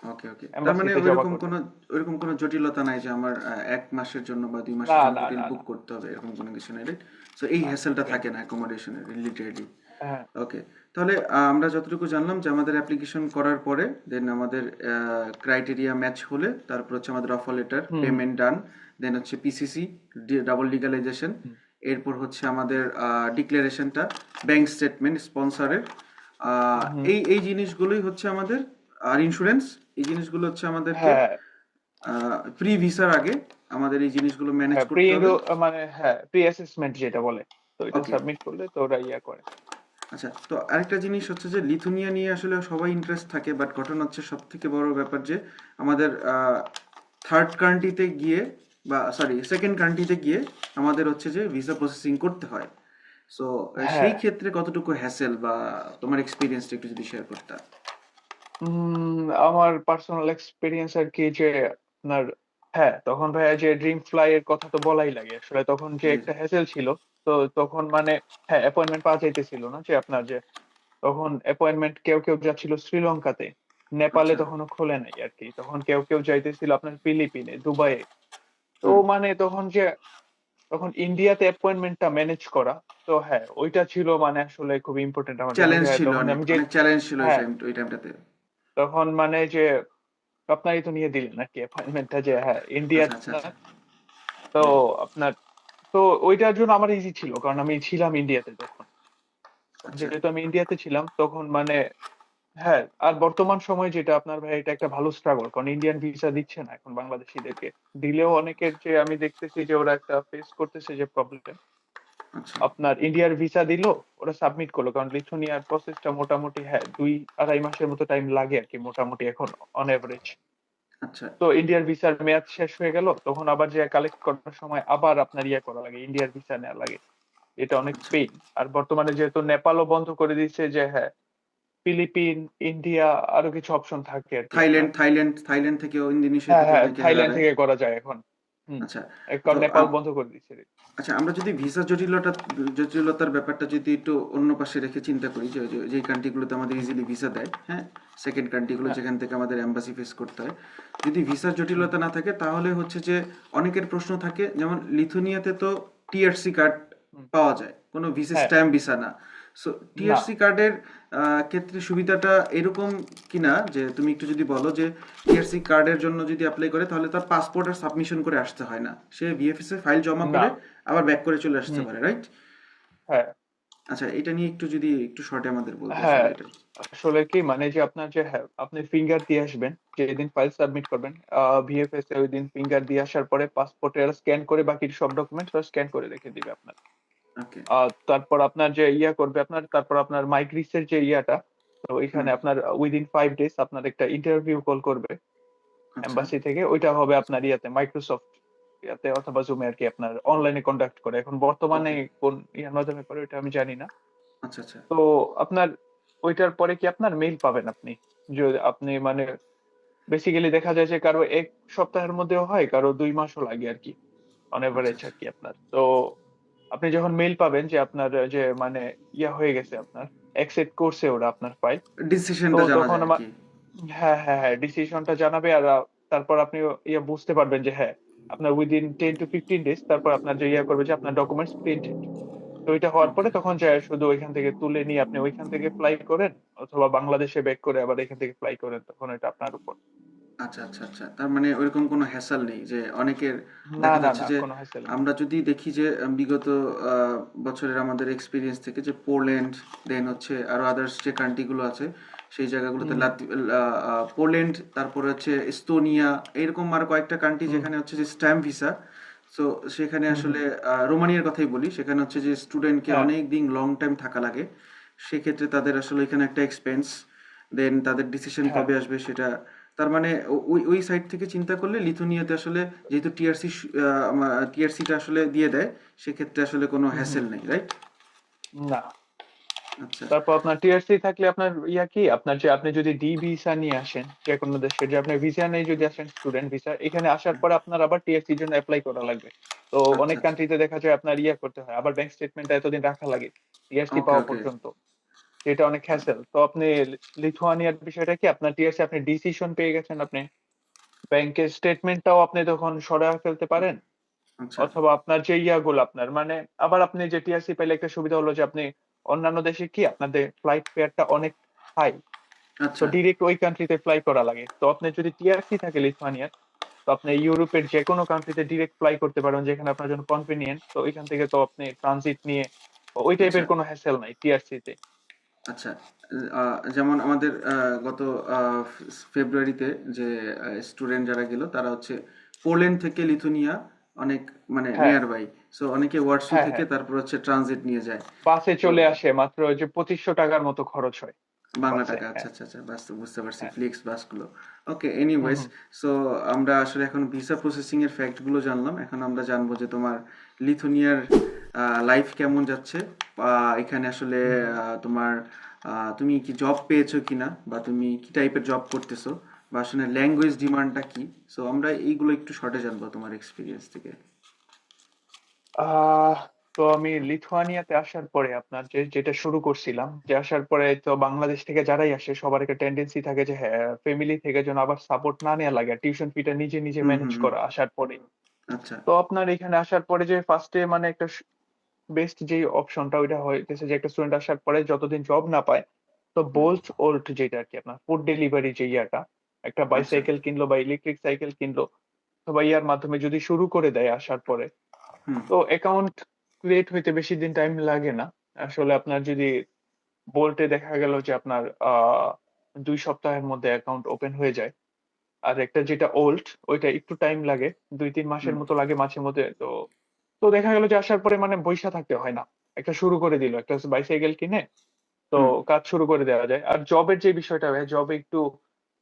ওকে, ওকে। তার মানে
এম্বাসিতে জমা
ওইরকম
করতে
কোনো
হয়।
ওইরকম কোনো জটিলতা নাই যে আমার ১ মাসের জন্য বা ২
না,
মাসের জন্য
না,
হোটেল
না,
বুক
না,
করতে হবে, এরকম কোনো কিছু নাই, রাইট? সো এই
না,
হ্যাসেলটা
ওই
থাকে না অ্যাকোমোডেশন এর রিলেটেডলি।
হ্যাঁ।
ওকে। তাহলে আমরা যতটুকু জানলাম যে আমাদের অ্যাপ্লিকেশন করার পরে দেন আমাদের ক্রাইটেরিয়া ম্যাচ হলে তারপর হচ্ছে আমাদের অফার লেটার,
হুম, হুম,
পেমেন্ট ডান, দেন হচ্ছে পিসিসি ডাবল লিগ্যালাইজেশন,
হুম।
এরপর হচ্ছে আমাদের ডিক্লারেশনটা, ব্যাংক স্টেটমেন্ট স্পন্সরের,
হুম,
এই জিনিসগুলোই হচ্ছে আমাদের, আর ইন্স্যুরেন্স, এই জিনিসগুলো হচ্ছে আমাদেরকে
হ্যাঁ,
প্রি ভিসার আগে আমাদের এই জিনিসগুলো ম্যানেজ
হ্যাঁ,
করতে হবে।
মানে হ্যাঁ, প্রি অ্যাসেসমেন্ট যেটা বলে। তো এটা
ওকে।
সাবমিট করলে তো ওরা ইয়া করে।
আচ্ছা, তো আরেকটা জিনিস হচ্ছে যে লিথুনিয়া নিয়ে আসলে সবাই ইন্টারেস্ট থাকে, বাট ঘটনা হচ্ছে সব থেকে বড় ব্যাপার যে আমাদের থার্ড কান্ট্রিতে গিয়ে বা সরি সেকেন্ড কান্ট্রিতে গিয়ে আমাদের হচ্ছে যে ভিসা প্রসেসিং করতে হয়। সো
হ্যাঁ,
সেই ক্ষেত্রে কতটুকু হ্যাসেল বা তোমার এক্সপিরিয়েন্সটা একটু যদি শেয়ার করতে।
আমার পার্সোনাল এক্সপেরিয়েন্স আরকি যে আপনার হ্যাঁ, তখন ভাইয়া যে ড্রিম ফ্লাই এর কথা তো বলাই লাগে। আসলে তখন যে
জি,
একটা হ্যাসেল ছিল, তো তখন মানে হ্যাঁ, অ্যাপয়েন্টমেন্ট পাওয়া যাইতেছিল না যে আপনার যে তখন অ্যাপয়েন্টমেন্ট কেউ যাচ্ছিল শ্রীলঙ্কাতে, নেপালে
আচ্ছা,
তখনও খোলে নাই আরকি। তখন কেউ যাইতেছিল আপনার ফিলিপিনে, দুবাইয়ে। তো
হুম,
মানে তখন ইন্ডিয়াতে অ্যাপয়েন্টমেন্টটা ম্যানেজ করা। তো হ্যাঁ, ওইটা ছিল মানে আসলে খুব ইম্পোর্টেন্ট আমার জন্য
চ্যালেঞ্জ
যে
ছিল
তখন
অনেক,
আমি যে
অনেক চ্যালেঞ্জ ছিল
হ্যাঁ,
ওই টাইমটাতে।
তখন মানে যে আপনারই তো নিয়ে দিলেন আরকি অ্যাপয়েন্টমেন্টটা যে হ্যাঁ, ইন্ডিয়া
আচ্ছা, আচ্ছা, আচ্ছা,
তো
জি,
আপনার তো ওইটার জন্য আমার ইজি ছিল। কারণ আমি ছিলাম ইন্ডিয়াতে তখন।
আচ্ছা,
যেহেতু আমি ইন্ডিয়াতে ছিলাম তখন মানে হ্যাঁ, আর বর্তমান সময়ে যেটা আপনার ভাই এটা একটা ভালো স্ট্রাগল। কারণ ইন্ডিয়ান ভিসা দিচ্ছে না এখন বাংলাদেশীদেরকে। দিলেও অনেকের যে আমি দেখতেছি যে ওরা একটা ফেস করতেছে যে প্রবলেম।
আচ্ছা,
আপনার ইন্ডিয়ার ভিসা দিল, ওরা সাবমিট করলো। কারণ লিথুনিয়ার প্রসেসটা মোটামুটি হ্যাঁ ২-২.৫ মাসের মতো টাইম লাগে আরকি মোটামুটি এখন অন এভারেজ।
আচ্ছা,
তো ইন্ডিয়ার ভিসার মেয়াদ শেষ হয়ে গেল। তখন আবার যেয়ে কালেক্ট করার সময় আবার আপনার ইয়ে করা লাগে, ইন্ডিয়ার ভিসা নেয়া লাগে। এটা অনেক
আচ্ছা।
পেইন। আর বর্তমানে যেহেতু নেপালও বন্ধ করে দিয়েছে যে হ্যাঁ, ফিলিপিন, ইন্ডিয়া আরো কিছু অপশন থাকে আরকি আপনার।
থাইল্যান্ড থেকেও ইন্দোনেশিয়া
হ্যাঁ,
থেকে
হ্যাঁ,
অনেকে
থাইল্যান্ড
দেয়।
থেকে করা যায় এখন। হুম।
আচ্ছা, তো
কারণ নেপাল বন্ধ করে দিয়েছে।
আচ্ছা, আমরা যদি ভিসা জটিলতার ব্যাপারটা যদি একটু অন্য পাশে রেখে চিন্তা করি, যেই কান্ট্রিগুলোতে আমাদের ইজিলি ভিসা দেয়, হ্যাঁ, সেকেন্ড কান্ট্রিগুলো
হ্যাঁ,
যেখান থেকে আমাদের এম্বাসি ফেস করতে হয়, যদি ভিসার
হুম,
জটিলতা না থাকে তাহলে হচ্ছে যে অনেকের প্রশ্ন থাকে, যেমন লিথুনিয়াতে তো টিআরসি কার্ড
হুম।
পাওয়া যায়, কোনো ভিসা
হ্যাঁ,
স্ট্যাম্প ভিসা না। সো
না,
টিআরসি কার্ডের ক্ষেত্রে সুবিধাটা এরকম কিনা, যে তুমি একটু যদি বলো যে টিআরসি কার্ডের জন্য যদি অ্যাপ্লাই করে তাহলে তার পাসপোর্ট আর সাবমিশন করে আসতে হয় না, সে ভিএফএস এ ফাইল জমা
না।
করে আবার ব্যাক করে চলে আসতে
হুম,
পারে, রাইট?
হ্যাঁ,
আচ্ছা, এটা নিয়ে একটু যদি একটু শর্টে আমাদের বলতে
হ্যাঁ।
আসলে এটা।
আসলে কি মানে যে আপনার যে হ্যাঁ, আপনি ফিঙ্গার দিয়ে আসবেন। যেদিন ফাইল সাবমিট করবেন, ভিএফএস এ ঐদিন ফিঙ্গার দিয়ে আসার পরে পাসপোর্টে এরা স্ক্যান করে বাকি সব ডকুমেন্টস ওরা স্ক্যান করে রেখে দিবে আপনার।
ওকে।
তারপর আপনার যে ইয়া করবে আপনার তারপর আপনার মাইগ্রিস এর যে ইয়াটা, তো
হুম।
এখানে আপনার উইদিন 5 ডেজ আপনার একটা ইন্টারভিউ কল করবে
আচ্ছা,
এম্বাসি থেকে। ওইটা হবে আপনার ইয়াতে মাইক্রোসফট ইয়াতে অথবা জুমে আরকি আপনার অনলাইনে কন্ডাক্ট করে। এখন বর্তমানে
ওকে।
কোন ইয়ার মাধ্যমে করে ওইটা আমি জানি না।
আচ্ছা, আচ্ছা।
তো আপনার ওইটার পরে কি আপনার মেইল পাবেন আপনি। আপনি মানে বেসিক্যালি দেখা যায় যে কারো ১ সপ্তাহের মধ্যেও হয়, কারো ২ মাসও লাগে আরকি। অন
আচ্ছা,
এভারেজ
আচ্ছা।
আরকি আপনার। তো আপনি যখন মেইল পাবেন যে আপনার যে মানে ইয়া হয়ে গেছে আপনার, অ্যাকসেপ্ট করছে ওরা আপনার ফাইল। তো
ডিসিশনটা জানা
তখন
যায় আর কি।
হ্যাঁ, হ্যাঁ, হ্যাঁ, ডিসিশনটা জানাবে আর তারপর আপনি বুঝতে পারবেন যে হ্যাঁ, আপনার উইদিন 10 to 15 ডেজ তারপর আপনার যে করবে যে আপনার ডকুমেন্টস প্রিন্টেড। তো ওইটা হওয়ার
ওকে।
পরে তখন যায়া শুধু ওইখান থেকে তুলে নিয়ে আপনি ওইখান থেকে ফ্লাই করেন অথবা বাংলাদেশে ব্যাক করে আবার এখান থেকে ফ্লাই করেন। তখন এটা আপনার উপর।
আচ্ছা, আচ্ছা, আচ্ছা। তার মানে ওইরকম কোনো হ্যাসেল নেই, যে অনেকের
না,
দেখা
না,
যাচ্ছে
না,
যে
কোনো হ্যাসেল নেই।
আমরা যদি দেখি যে বিগত বছরের আমাদের এক্সপেরিয়েন্স থেকে, যে পোল্যান্ড, দেন হচ্ছে আরো আদার্স যে কান্ট্রিগুলো আছে সেই জায়গাগুলোতে
হুম,
পোল্যান্ড, তারপরে হচ্ছে এস্তোনিয়া, এরকম আর কয়েকটা কান্ট্রি
হুম,
যেখানে হচ্ছে যে স্ট্যাম্প ভিসা। সো সেখানে
হুম, হুম।
আসলে রোমানিয়ার কথাই বলি, সেখানে হচ্ছে যে স্টুডেন্টকে
হ্যাঁ,
অনেক দিন লং টাইম থাকা লাগে। সেক্ষেত্রে তাদের আসলে এখানে একটা এক্সপেন্স, দেন তাদের ডিসিশন
হ্যাঁ,
কবে আসবে সেটা। তার মানে ওই সাইড থেকে চিন্তা করলে লিথুনিয়াতে আসলে, যেহেতু টিআরসিটা আসলে দিয়ে দেয়, সেক্ষেত্রে আসলে কোনো
হুম, হুম।
হ্যাসেল নেই, রাইট?
না।
আচ্ছা,
তারপর আপনার টিআরসি থাকলে আপনার কি আপনার যে আপনি যদি ডি ভিসা নিয়ে আসেন যেকোনো দেশের যে আপনার ভিসা নেই যদি আসেন স্টুডেন্ট ভিসা এখানে আসার পরে আপনার আবার টিআরসি এর জন্য এপ্লাই করা লাগবে। তো
আচ্ছা,
অনেক
আচ্ছা।
কান্ট্রিতে দেখা যায় আপনার করতে হয়। আবার ব্যাংক স্টেটমেন্টটা এতদিন রাখা লাগে টিআরসি
ওকে,
পাওয়া
ওকে।
পর্যন্ত। এটা অনেক হ্যাসেল। তো আপনি লিথুয়ানিয়ার বিষয়টা কি আপনার টিআরসি আপনি ডিসিশন পেয়ে গেছেন আপনি ব্যাংকের স্টেটমেন্টটাও আপনি তখন সরায় ফেলতে পারেন।
আচ্ছা,
অথবা আপনার যে গুলো আপনার মানে আবার আপনি যে টিআরসি পাইলে একটা সুবিধা হলো যে আপনি অন্যান্য দেশে কি আপনাদের ফ্লাইট ফেয়ারটা অনেক হাই। তো
আচ্ছা,
ডিরেক্ট ওই কান্ট্রিতে ফ্লাই করা লাগে। তো আপনার যদি টিআরসি থাকে লিথুয়ানিয়ার, তো আপনি ইউরোপের যেকোনো কান্ট্রিতে ডিরেক্ট ফ্লাই করতে পারেন যেখানে আপনার জন্য কনভেনিয়েন্ট। তো ওইখান থেকে তো আপনি ট্রানজিট নিয়ে ওই
আচ্ছা,
টাইপের কোনো হ্যাসেল নাই টিআরসি তে।
আচ্ছা। যেমন আমাদের গত ফেব্রুয়ারিতে যে স্টুডেন্ট যারা গেল, তারা হচ্ছে পোল্যান্ড থেকে লিথুনিয়া, অনেক মানে
হ্যাঁ,
নিয়ার বাই। সো অনেকে ওয়ারসু
হ্যাঁ,
থেকে
হ্যাঁ।
তারপর হচ্ছে ট্রানজিট নিয়ে যায়।
বাসে
তো
চলে আসে মাত্র ওই যে ৳২৫০০ র মতো খরচ হয়
বাংলা
বাসে।
টাকা, আচ্ছা,
হ্যাঁ,
আচ্ছা, আচ্ছা, বুঝতে পারছি,
হ্যাঁ।
ফ্লিক্স বাসগুলো। ওকে,
হুম,
এনিওয়েজ।
হুম,
সো আমরা আসলে এখন ভিসা প্রসেসিং এর ফ্যাক্ট গুলো জানলাম, এখন আমরা জানবো যে তোমার লিথুনিয়ার লাইফ কেমন যাচ্ছে, বা এখানে আসলে
হুম,
তোমার তুমি কি জব পেয়েছো কিনা, বা তুমি কি টাইপের জব করতেছো, বা আসলে ল্যাঙ্গুয়েজ ডিমান্ডটা কি? সো আমরা এইগুলো একটু শর্টে জানবো তোমার এক্সপিরিয়েন্স থেকে।
আহ তো আমি লিথুয়ানিয়াতে আসার পরে আপনার যেটা শুরু করছিলাম, যে আসার পরে তো বাংলাদেশ থেকে যারাই আসে সবার একটা টেন্ডেন্সি থাকে যে হ্যাঁ ফ্যামিলি থেকে যেন আবার সাপোর্ট না নেওয়া লাগে, টিউশন ফিটা নিজে নিজে
হুম হুম
ম্যানেজ
হুম।
করা আসার পরে।
আচ্ছা।
তো আপনার এখানে আসার পরে যে ফার্স্টে মানে একটা বেস্ট যে অপশনটা ওইটা হইতেছে যে একটা স্টুডেন্ট আসার পরে যতদিন জব না পায়, তো
হুম।
বোল্ট ওল্ট যেটা আর কি আপনার ফুড ডেলিভারি যে ইয়াটা, একটা
আচ্ছা।
বাইসাইকেল কিনলো বা ইলেকট্রিক সাইকেল কিনলো অথবা ইয়ার মাধ্যমে যদি শুরু করে দেয় আসার পরে,
হুম।
তো অ্যাকাউন্ট ক্রিয়েট হইতে বেশি দিন টাইম লাগে না। আসলে আপনার যদি বোল্টে দেখা গেল যে আপনার 2 সপ্তাহের মধ্যে অ্যাকাউন্ট ওপেন হয়ে যায়। আর একটা যেটা ওল্ড ওইটা একটু টাইম লাগে, 2-3 মাসের
হুম।
মতো লাগে মাঝে মধ্যে। তো তো দেখা গেল যে আসার পরে মানে বইসা থাকতে হয় না, একটা শুরু করে দিল, একটা বাইসাইকেল কিনে তো
হুম।
কাজ শুরু করে দেওয়া যায়। আর জবের যে বিষয়টা ভাই, জবে একটু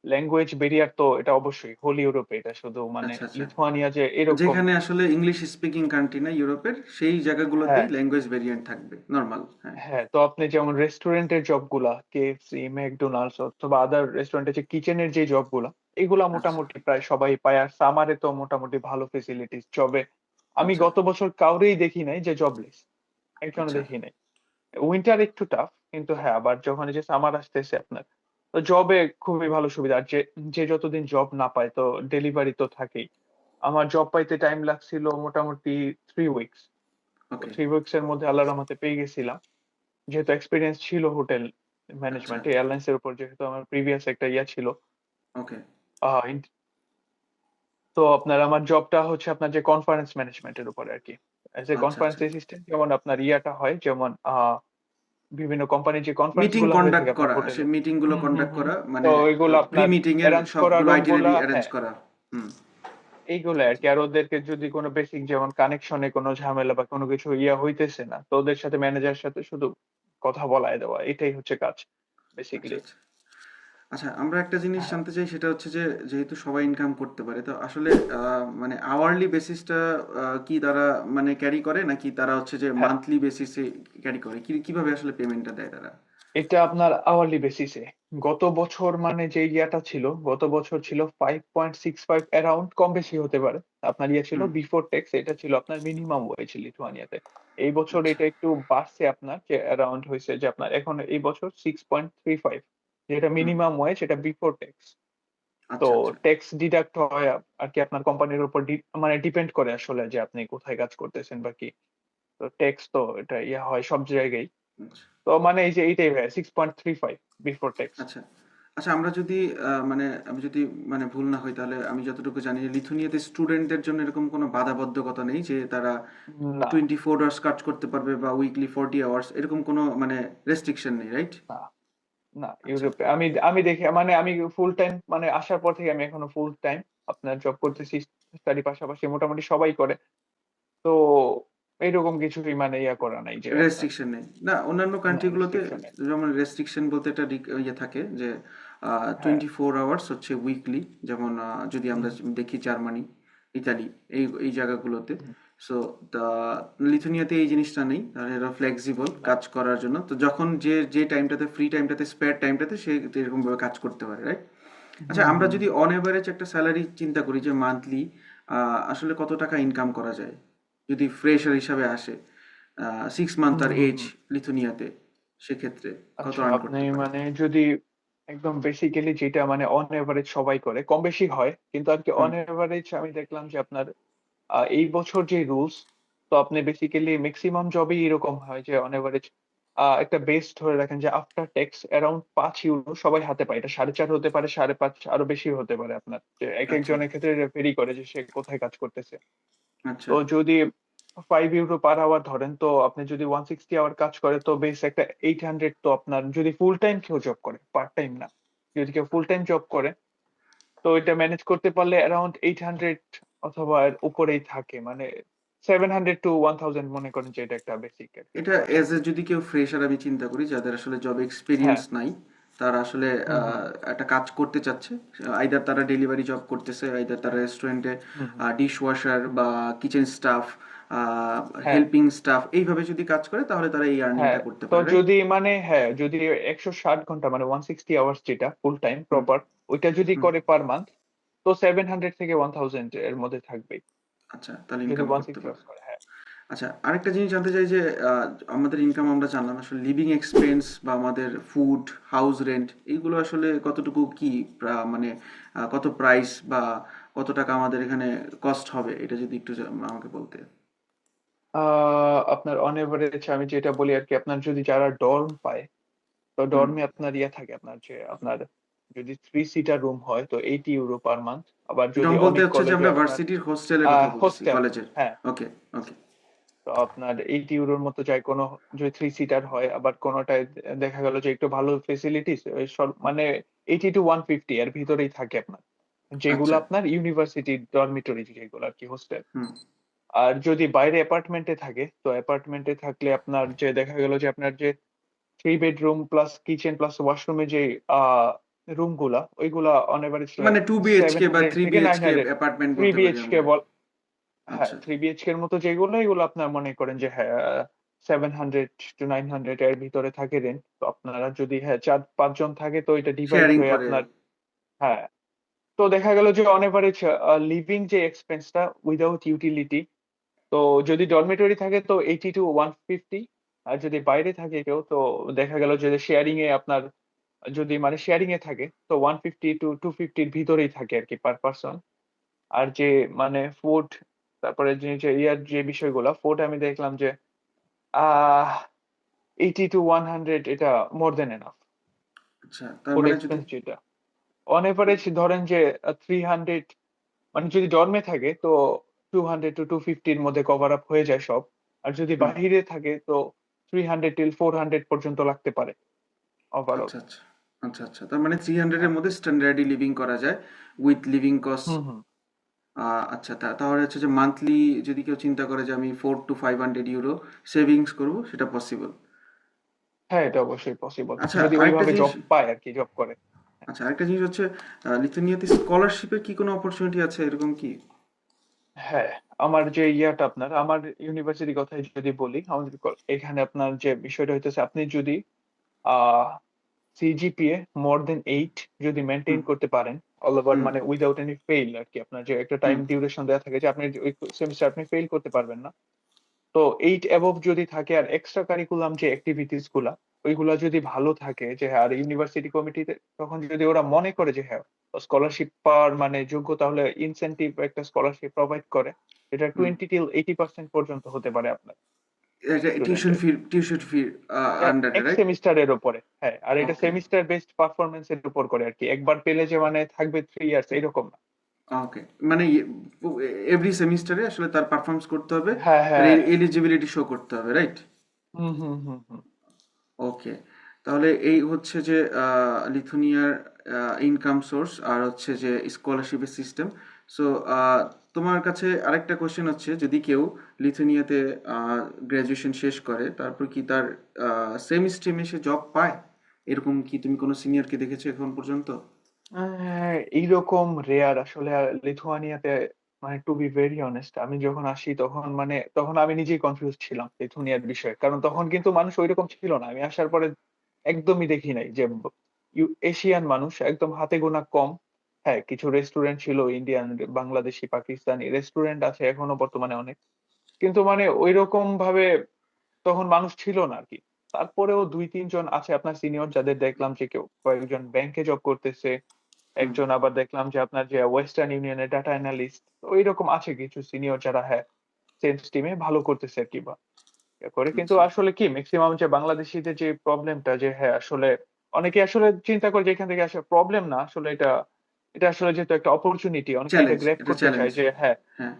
ল্যাঙ্গুয়েজ ব্যারিয়ার তো এটা অবশ্যই হোল ইউরোপে, এটা শুধু মানে
আচ্ছা আচ্ছা।
লিথুয়ানিয়া যে এরকম।
যেখানে আসলে ইংলিশ স্পিকিং কান্ট্রি না ইউরোপের, সেই
হ্যাঁ,
জায়গাগুলোতেই ল্যাঙ্গুয়েজ ভেরিয়েন্ট থাকবে নর্মাল। হ্যাঁ।
হ্যাঁ, তো আপনি যেমন রেস্টুরেন্টের জব গুলা, কেএফসি, ম্যাকডোনাল্ডস অথবা আদার রেস্টুরেন্টের যে কিচেনের যে জব গুলা, এগুলা
আচ্ছা
মোটামুটি প্রায় সবাই পায়। আর সামারে তো মোটামুটি ভালো ফেসিলিটিস জবে। আমি
আচ্ছা
গত বছর কাউরেই দেখি নাই যে জবলেস, একজনও
আচ্ছা।
দেখি নাই। উইন্টার একটু টাফ, কিন্তু হ্যাঁ আবার যখন এই যে সামার আসতেছে আপনার, তো জবে খুবই ভালো সুবিধা। আর যে যে যতদিন জব না পায় তো ডেলিভারি তো থাকেই। আমার জব পাইতে টাইম লাগছিল মোটামুটি 3 উইকস। তো
ওকে।
3 উইকস এর মধ্যে আল্লাহর রহমতে পেয়ে গেছিলাম, যেহেতু এক্সপিরিয়েন্স ছিল হোটেল
আচ্ছা।
ম্যানেজমেন্টে, এয়ারলাইন্স এর উপর যেহেতু আমার প্রিভিয়াস একটা ইয়া ছিল।
ওকে।
আহ, ইন- তো আপনার আমার জবটা হচ্ছে আপনার যে কনফারেন্স ম্যানেজমেন্টের উপরে আর কি, এজ এ
আচ্ছা
কনফারেন্স
আচ্ছা।
অ্যাসিস্ট্যান্ট। যেমন আপনার ইয়াটা হয়, যেমন বিভিন্ন কোম্পানির যে কনফারেন্স
মিটিং
গুলো হয়ে
কন্ডাক্ট
থাকে আপনার
করা, সে
হোটেলে।
মিটিং গুলো
হুম, হুম,
কন্ডাক্ট
হুম।
করা,
তো
মানে
ওইগুলো
প্রি
আপনার
মিটিং এর
অ্যারেঞ্জ করা
সবগুলো
রুম
আইটিনারি
গুলা,
অ্যারেঞ্জ
হ্যাঁ,
করা। হুম।
এইগুলো আর
আচ্ছা
কি। আর ওদেরকে যদি কোনো বেসিক যেমন কানেকশনে কোনো ঝামেলা বা কোনো কিছু ইয়া হইতেছে না, তো ওদের সাথে ম্যানেজারের সাথে শুধু কথা বলায় দেওয়া, এটাই হচ্ছে কাজ
আচ্ছা
বেসিক্যালি।
আচ্ছা। আচ্ছা, আমরা একটা জিনিস
হ্যাঁ,
জানতে চাই, সেটা হচ্ছে যে যেহেতু সবাই ইনকাম করতে পারে, তো আসলে মানে আওয়ারলি বেসিসটা কি তারা মানে ক্যারি করে, নাকি তারা হচ্ছে যে
হ্যাঁ,
মান্থলি বেসিসে ক্যারি করে, কিভাবে আসলে পেমেন্টটা দেয় তারা?
এটা আপনার আওয়ারলি বেসিসে। গত বছর মানে যে ইয়াটা ছিল, গত বছর ছিল 5.65 অ্যারাউন্ড, কম বেশি হতে পারে। আপনার ইয়ে ছিল
হুম।
বিফোর ট্যাক্স, এটা ছিল আপনার মিনিমাম ওয়েজ লিথুয়ানিয়াতে। এই বছর
আচ্ছা
এটা একটু বাড়ছে আপনার, যে অ্যারাউন্ড হয়েছে যে আপনার এখন এই বছর 6.35, যেটা
হুম।
মিনিমাম ওয়েজ, এটা বিফোর ট্যাক্স। তো
আচ্ছা আচ্ছা
ট্যাক্স ডিডাক্ট হয় আর কি আপনার কোম্পানির উপর মানে ডিপেন্ড করে আসলে যে আপনি কোথায় কাজ করতেছেন বা কি। তো ট্যাক্স তো এটা ইয়া হয় সব জায়গায়।
আচ্ছা
তো মানে এই যে এইটাই ভাই 6.35 বিফোর ট্যাক্স।
আচ্ছা। আচ্ছা, আমরা যদি মানে আমি যদি মানে ভুল না হই, তাহলে আমি যতটুকু জানি লিথুনিয়াতে স্টুডেন্টদের জন্য এরকম কোনো বাধাবন্ধকতা নেই যে তারা
না,
24 আওয়ার্স কাজ করতে পারবে বা উইকলি 40 আওয়ার্স, এরকম কোনো মানে রেস্ট্রিকশন নেই, রাইট?
না, না,
আচ্ছা
ইউরোপে আমি আমি দেখি মানে আমি ফুল টাইম মানে আসার পর থেকে আমি এখনো ফুল টাইম আপনার জব করতেছি, স্টাডি পাশাপাশি মোটামুটি সবাই করে। তো এইরকম কিছুই মানে ইয়া করা নাই যে আপনার,
রেস্ট্রিকশন নেই না অন্যান্য
না
কান্ট্রিগুলোতে।
রেস্ট্রিকশন নেই।
যেমন রেস্ট্রিকশন বলতে একটা ইয়ে থাকে যে
হ্যাঁ,
24 আওয়ার্স হচ্ছে উইকলি। যেমন যদি আমরা
হুম,
দেখি জার্মানি, ইতালি, এই এই জায়গাগুলোতে।
হুম,
সো তা লিথুনিয়াতে এই জিনিসটা নেই, তাহলে এরা ফ্লেক্সিবল
না,
কাজ করার জন্য। তো যখন যে যে টাইমটাতে ফ্রি টাইমটাতে স্পেয়ার টাইমটাতে সে এরকম ভাবে কাজ করতে পারে, রাইট? আচ্ছা,
হুম,
আমরা
হুম,
যদি অন এভারেজ একটা স্যালারি চিন্তা করি যে মান্থলি আসলে কত টাকা ইনকাম করা যায় যদি ফ্রেশার হিসাবে আসে, 6 মান্থ
হুম,
আর
হুম,
এজ
হুম।
লিথুনিয়াতে, সেক্ষেত্রে কত
আচ্ছা,
আর্ন
আপনি
করতে পারে?
মানে যদি একদম বেসিক্যালি যেটা মানে অন এভারেজ সবাই করে, কম বেশি হয় কিন্তু আর কি,
হুম।
অন এভারেজ আমি দেখলাম যে আপনার এই বছর যে রুলস, তো আপনি বেসিক্যালি ম্যাক্সিমাম জবই এরকম হয় যে অন এভারেজ একটা বেস ধরে রাখেন যে আফটার ট্যাক্স অ্যারাউন্ড 5 ইউরো সবাই হাতে পায়। এটা 4.5 হতে পারে, 5.5, আরো বেশি হতে পারে আপনার, যে এক
আচ্ছা
একজনের ক্ষেত্রে ভেরি করে যে সে কোথায় কাজ করতেছে।
আচ্ছা
তো যদি 5 ইউরো পার আওয়ার ধরেন, তো আপনি যদি 160 আওয়ার কাজ করে তো বেশ একটা 800, তো আপনার যদি ফুল টাইম কেউ জব করে, পার্ট টাইম না, যদি কেউ ফুল টাইম জব করে, তো এটা ম্যানেজ করতে পারলে অ্যারাউন্ড 800 অথবা এর উপরেই থাকে, মানে 700 to 1000 মনে করেন যে এটা একটা বেসিক
এটা এজ এ
স্যালারি।
যদি কেউ ফ্রেশার আমি চিন্তা করি, যাদের আসলে জব
হ্যাঁ,
এক্সপিরিয়েন্স নাই, তারা আসলে
হুম, হুম,
একটা কাজ করতে চাচ্ছে, আইদার তারা ডেলিভারি জব করতেছে, আইদার তারা রেস্টুরেন্টে
হুম, হুম,
ডিশ ওয়াশার বা কিচেন স্টাফ
হ্যাঁ,
হেল্পিং স্টাফ এইভাবে যদি কাজ করে তাহলে তারা এই
হ্যাঁ।
আর্নিংটা করতে
তো
পারে, রাইট?
যদি মানে হ্যাঁ, যদি 160 ঘন্টা মানে 160 আওয়ার্স যেটা ফুল টাইম
হুম,
প্রপার, ওইটা যদি
হুম।
করে পার মান্থ, তো 700 থেকে 1000 এর মধ্যে থাকবে।
আচ্ছা, তাহলে
যদি
ইনকাম করতে
160
পারে।
আওয়ার্স করে, হ্যাঁ।
আচ্ছা, আরেকটা জিনিস জানতে চাই যে আমাদের ইনকাম আমরা জানলাম, আসলে লিভিং এক্সপেন্স বা আমাদের ফুড, হাউস রেন্ট এইগুলো আসলে কতটুকু কি মানে কত প্রাইস বা কত টাকা আমাদের এখানে কস্ট হবে, এটা যদি একটু আমাকে বলতে।
আপনার অন এভারেজ আমি যেটা বলি আর কি, আপনার যদি যারা ডর্ম পায়, তো
হুম।
ডর্মে আপনার ইয়ে থাকে, আপনার যে আপনার যদি 3 সিটার রুম হয় তো 80 ইউরো পার মান্থ। আবার
ডর্ম
যদি
বলতে
অনেক
হচ্ছে যে
কলেজে
আমরা
আপনার
ভার্সিটির হোস্টেলের কথা বলতেছি,
হোস্টেল,
কলেজের।
হ্যাঁ,
ওকে, ওকে।
তো আপনার 80 ইউরোর মতো যায় কোনো, যদি 3 সিটার হয়। আবার কোনোটায় দেখা গেল যে একটু ভালো ফেসিলিটিস মানে 80 to 150 এর ভিতরেই থাকে আপনার, যেগুলো
আচ্ছা।
আপনার ইউনিভার্সিটি ডরমিটরি যেগুলো আর কি হোস্টেল।
হুম,
আর যদি বাইরে অ্যাপার্টমেন্টে থাকে, তো অ্যাপার্টমেন্টে থাকলে আপনার যে দেখা গেল যে আপনার যে 3 বেডরুম প্লাস কিচেন প্লাস ওয়াশরুমে যে আহ রুম গুলা, ওইগুলা অন এভারেজ
মানে টু
সেভেন
বিএইচকে বা
হান্ড্রেড
থ্রি
থেকে nine
BHK
hundred
apartment
three
বলতে পারি
বিএইচকে
আমরা।
বল। হ্যাঁ,
আচ্ছা।
3 বিএইচকে এর মতো যেগুলো, এগুলো আপনার মনে করেন যে হ্যাঁ 700 to 900 এর ভিতরে থাকে রেন্ট। তো আপনারা যদি হ্যাঁ 4-5 জন থাকে, তো এটা ডিভাইড
শেয়ারিং
হয়ে
করে।
আপনার, হ্যাঁ। তো দেখা গেল যে অন এভারেজ লিভিং যে এক্সপেন্সটা উইদাউট ইউটিলিটি, তো যদি ডরমিটরি থাকে তো 80 to 150। আর যদি বাইরে থাকে কেউ, তো দেখা গেল যে শেয়ারিং এ আপনার, যদি মানে শেয়ারিং এ থাকে তো 150 to 250-র ভিতরেই থাকে আর কি পার পার্সন। আর যে মানে ফুড, তারপরে যে ইয়ার যে বিষয়গুলো, ফুড আমি দেখলাম যে আহ 80 to 100 এটা মোর দেন এনাফ।
আচ্ছা, তার
ফুড
মানে যদি
এক্সপেন্স যেটা অন এভারেজ ধরেন যে 300, মানে যদি ডর্মে থাকে তো 200 to 250-র মধ্যে কভার আপ হয়ে যায় সব। আর যদি
হুম,
বাইরে থাকে তো 300 till 400 পর্যন্ত লাগতে পারে ওভারঅল।
আচ্ছা, আচ্ছা, আচ্ছা, আচ্ছা, তার মানে 300 এর
হ্যাঁ।
মধ্যে স্ট্যান্ডার্ডলি লিভিং করা যায় উইথ লিভিং কস্ট।
হুম, হুম।
আচ্ছা, তাহলে হচ্ছে যে মান্থলি যদি কেউ চিন্তা করে যে আমি 400 to 500 ইউরো সেভিংস করব, সেটা পসিবল।
হ্যাঁ, এটা অবশ্যই পসিবল,
আচ্ছা,
যদি
আরেকটা
ওইভাবে
জিনিস।
জব পায় আর কি, জব করে।
আচ্ছা, আরেকটা জিনিস হচ্ছে লিথুনিয়াতে স্কলারশিপের কি কোনো অপরচুনিটি আছে, এরকম কি?
হ্যাঁ, আমার যে ইয়াটা আপনার, আমার ইউনিভার্সিটির কথাই যদি বলি, আমাদের এখানে আপনার যে বিষয়টা হইতেছে, আপনি যদি আহ সিজিপিএ মোর দেন 8 যদি
হুম,
মেনটেন করতে পারেন অল ওভার,
হুম,
মানে উইদাউট এনি ফেইল আর কি, আপনার যে একটা টাইম
হুম।
ডিউরেশন দেওয়া থাকে যে আপনি ওই সেমিস্টার আপনি ফেল করতে পারবেন না। তো 8 অ্যাবভ যদি থাকে, আর এক্সট্রা কারিকুলাম যে অ্যাক্টিভিটিস গুলা, ওইগুলা যদি ভালো থাকে যে হ্যাঁ, আর ইউনিভার্সিটি কমিটিতে তখন যদি ওরা মনে করে যে হ্যাঁ স্কলারশিপ পাওয়ার মানে যোগ্য, তাহলে ইনসেনটিভ একটা স্কলারশিপ প্রোভাইড করে, এটা
হুম।
20 till 80% পর্যন্ত হতে পারে আপনার
এটা
স্টুডেন্টের
টিউশন ফি আন্ডারে,
এক
রাইট?
সেমিস্টারের উপরে। হ্যাঁ, আর এটা
ওকে,
সেমিস্টার বেসড পারফরমেন্স এর উপর করে আর কি, একবার পেলে যে মানে থাকবে 3 ইয়ার্স এরকম না।
ওকে। মানে এভরি সেমিস্টারে আসলে তার পারফরমেন্স করতে হবে,
হ্যাঁ,
তার
হ্যাঁ।
এলিজিবিলিটি শো করতে হবে, রাইট?
হুম, হুম, হুম, হুম।
ওকে। তাহলে এই হচ্ছে যে লিথুনিয়ার ইনকাম সোর্স আর হচ্ছে যে স্কলারশিপের সিস্টেম। সো তোমার কাছে আরেকটা কোশ্চেন হচ্ছে, যদি কেউ লিথুনিয়াতে গ্র্যাজুয়েশন শেষ করে তারপর কি তার সেম স্ট্রিমে সে জব পায়, এরকম কি তুমি কোনো সিনিয়রকে দেখেছো এখন পর্যন্ত?
এইরকম রেয়ার আসলে লিথুয়ানিয়াতে, মানে টু বি ভেরি অনেস্ট, আমি যখন আসি তখন মানে তখন আমি নিজেই কনফিউজ ছিলাম লিথুনিয়ার বিষয়ে, কারণ তখন কিন্তু মানুষ ওইরকম ছিল না। আমি আসার পরে একদমই দেখি নাই যে এশিয়ান মানুষ একদম হাতে গোনা কম। হ্যাঁ, কিছু রেস্টুরেন্ট ছিল, ইন্ডিয়ান, বাংলাদেশি, পাকিস্তানি রেস্টুরেন্ট আছে এখনো বর্তমানে অনেক, কিন্তু মানে ওইরকম ভাবে তখন মানুষ ছিল না আর কি। তারপরেও 2-3 জন আছে আপনার সিনিয়র, যাদের দেখলাম যে কেউ কয়েকজন ব্যাংকে জব করতেছে,
হুম,
একজন আবার দেখলাম যে আপনার যে ওয়েস্টার্ন ইউনিয়নের ডাটা অ্যানালিস্ট। ওই রকম আছে কিছু সিনিয়র যারা হ্যাঁ সেম স্ট্রিমে ভালো করতেছে আর কি, বা ইয়ে করে। কিন্তু
আচ্ছা,
আসলে কি ম্যাক্সিমাম যে বাংলাদেশিদের যে প্রবলেমটা, যে হ্যাঁ আসলে অনেকে আসলে চিন্তা করে যে এখান থেকে আসলে প্রবলেম না, আসলে এটা এটা আসলে যেহেতু একটা অপরচুনিটি, অনেকে এটা
চ্যালেঞ্জ,
গ্র্যাব
এটা
করতে
চ্যালেঞ্জ।
চায় যে হ্যাঁ,
হ্যাঁ।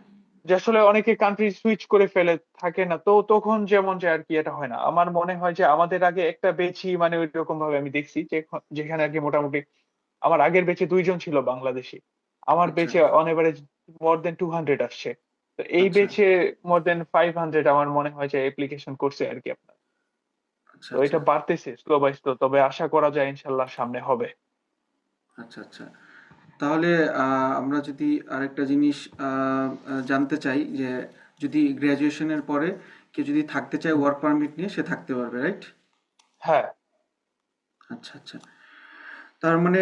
যে আসলে অনেকে কান্ট্রি সুইচ করে ফেলে থাকে না, তো তখন যেমন যে আর কি এটা হয় না। আমার মনে হয় যে আমাদের আগে একটা বেচি মানে ওই রকম ভাবে আমি দেখছি যে যেখানে আর কি মোটামুটি আমার আগের বেচে 2 জন ছিল বাংলাদেশি, আমার
আচ্ছা,
বেচে অন এভারেজ মোর দেন 200 আসছে। তো এই
আচ্ছা,
বেচে মোর দেন 500 আমার মনে হয় যে অ্যাপ্লিকেশন করছে আর কি আপনার।
আচ্ছা,
তো
আচ্ছা,
এটা বাড়তেছে স্লো বাই স্লো, তবে আশা করা যায় ইনশাল্লাহ সামনে হবে।
আচ্ছা, আচ্ছা। তাহলে আমরা যদি আরেকটা জিনিস জানতে চাই যে যদি গ্র্যাজুয়েশনের পরে কেউ যদি থাকতে চায় ওয়ার্ক পারমিট নিয়ে সে থাকতে পারবে, রাইট?
হ্যাঁ।
আচ্ছা আচ্ছা। তার মানে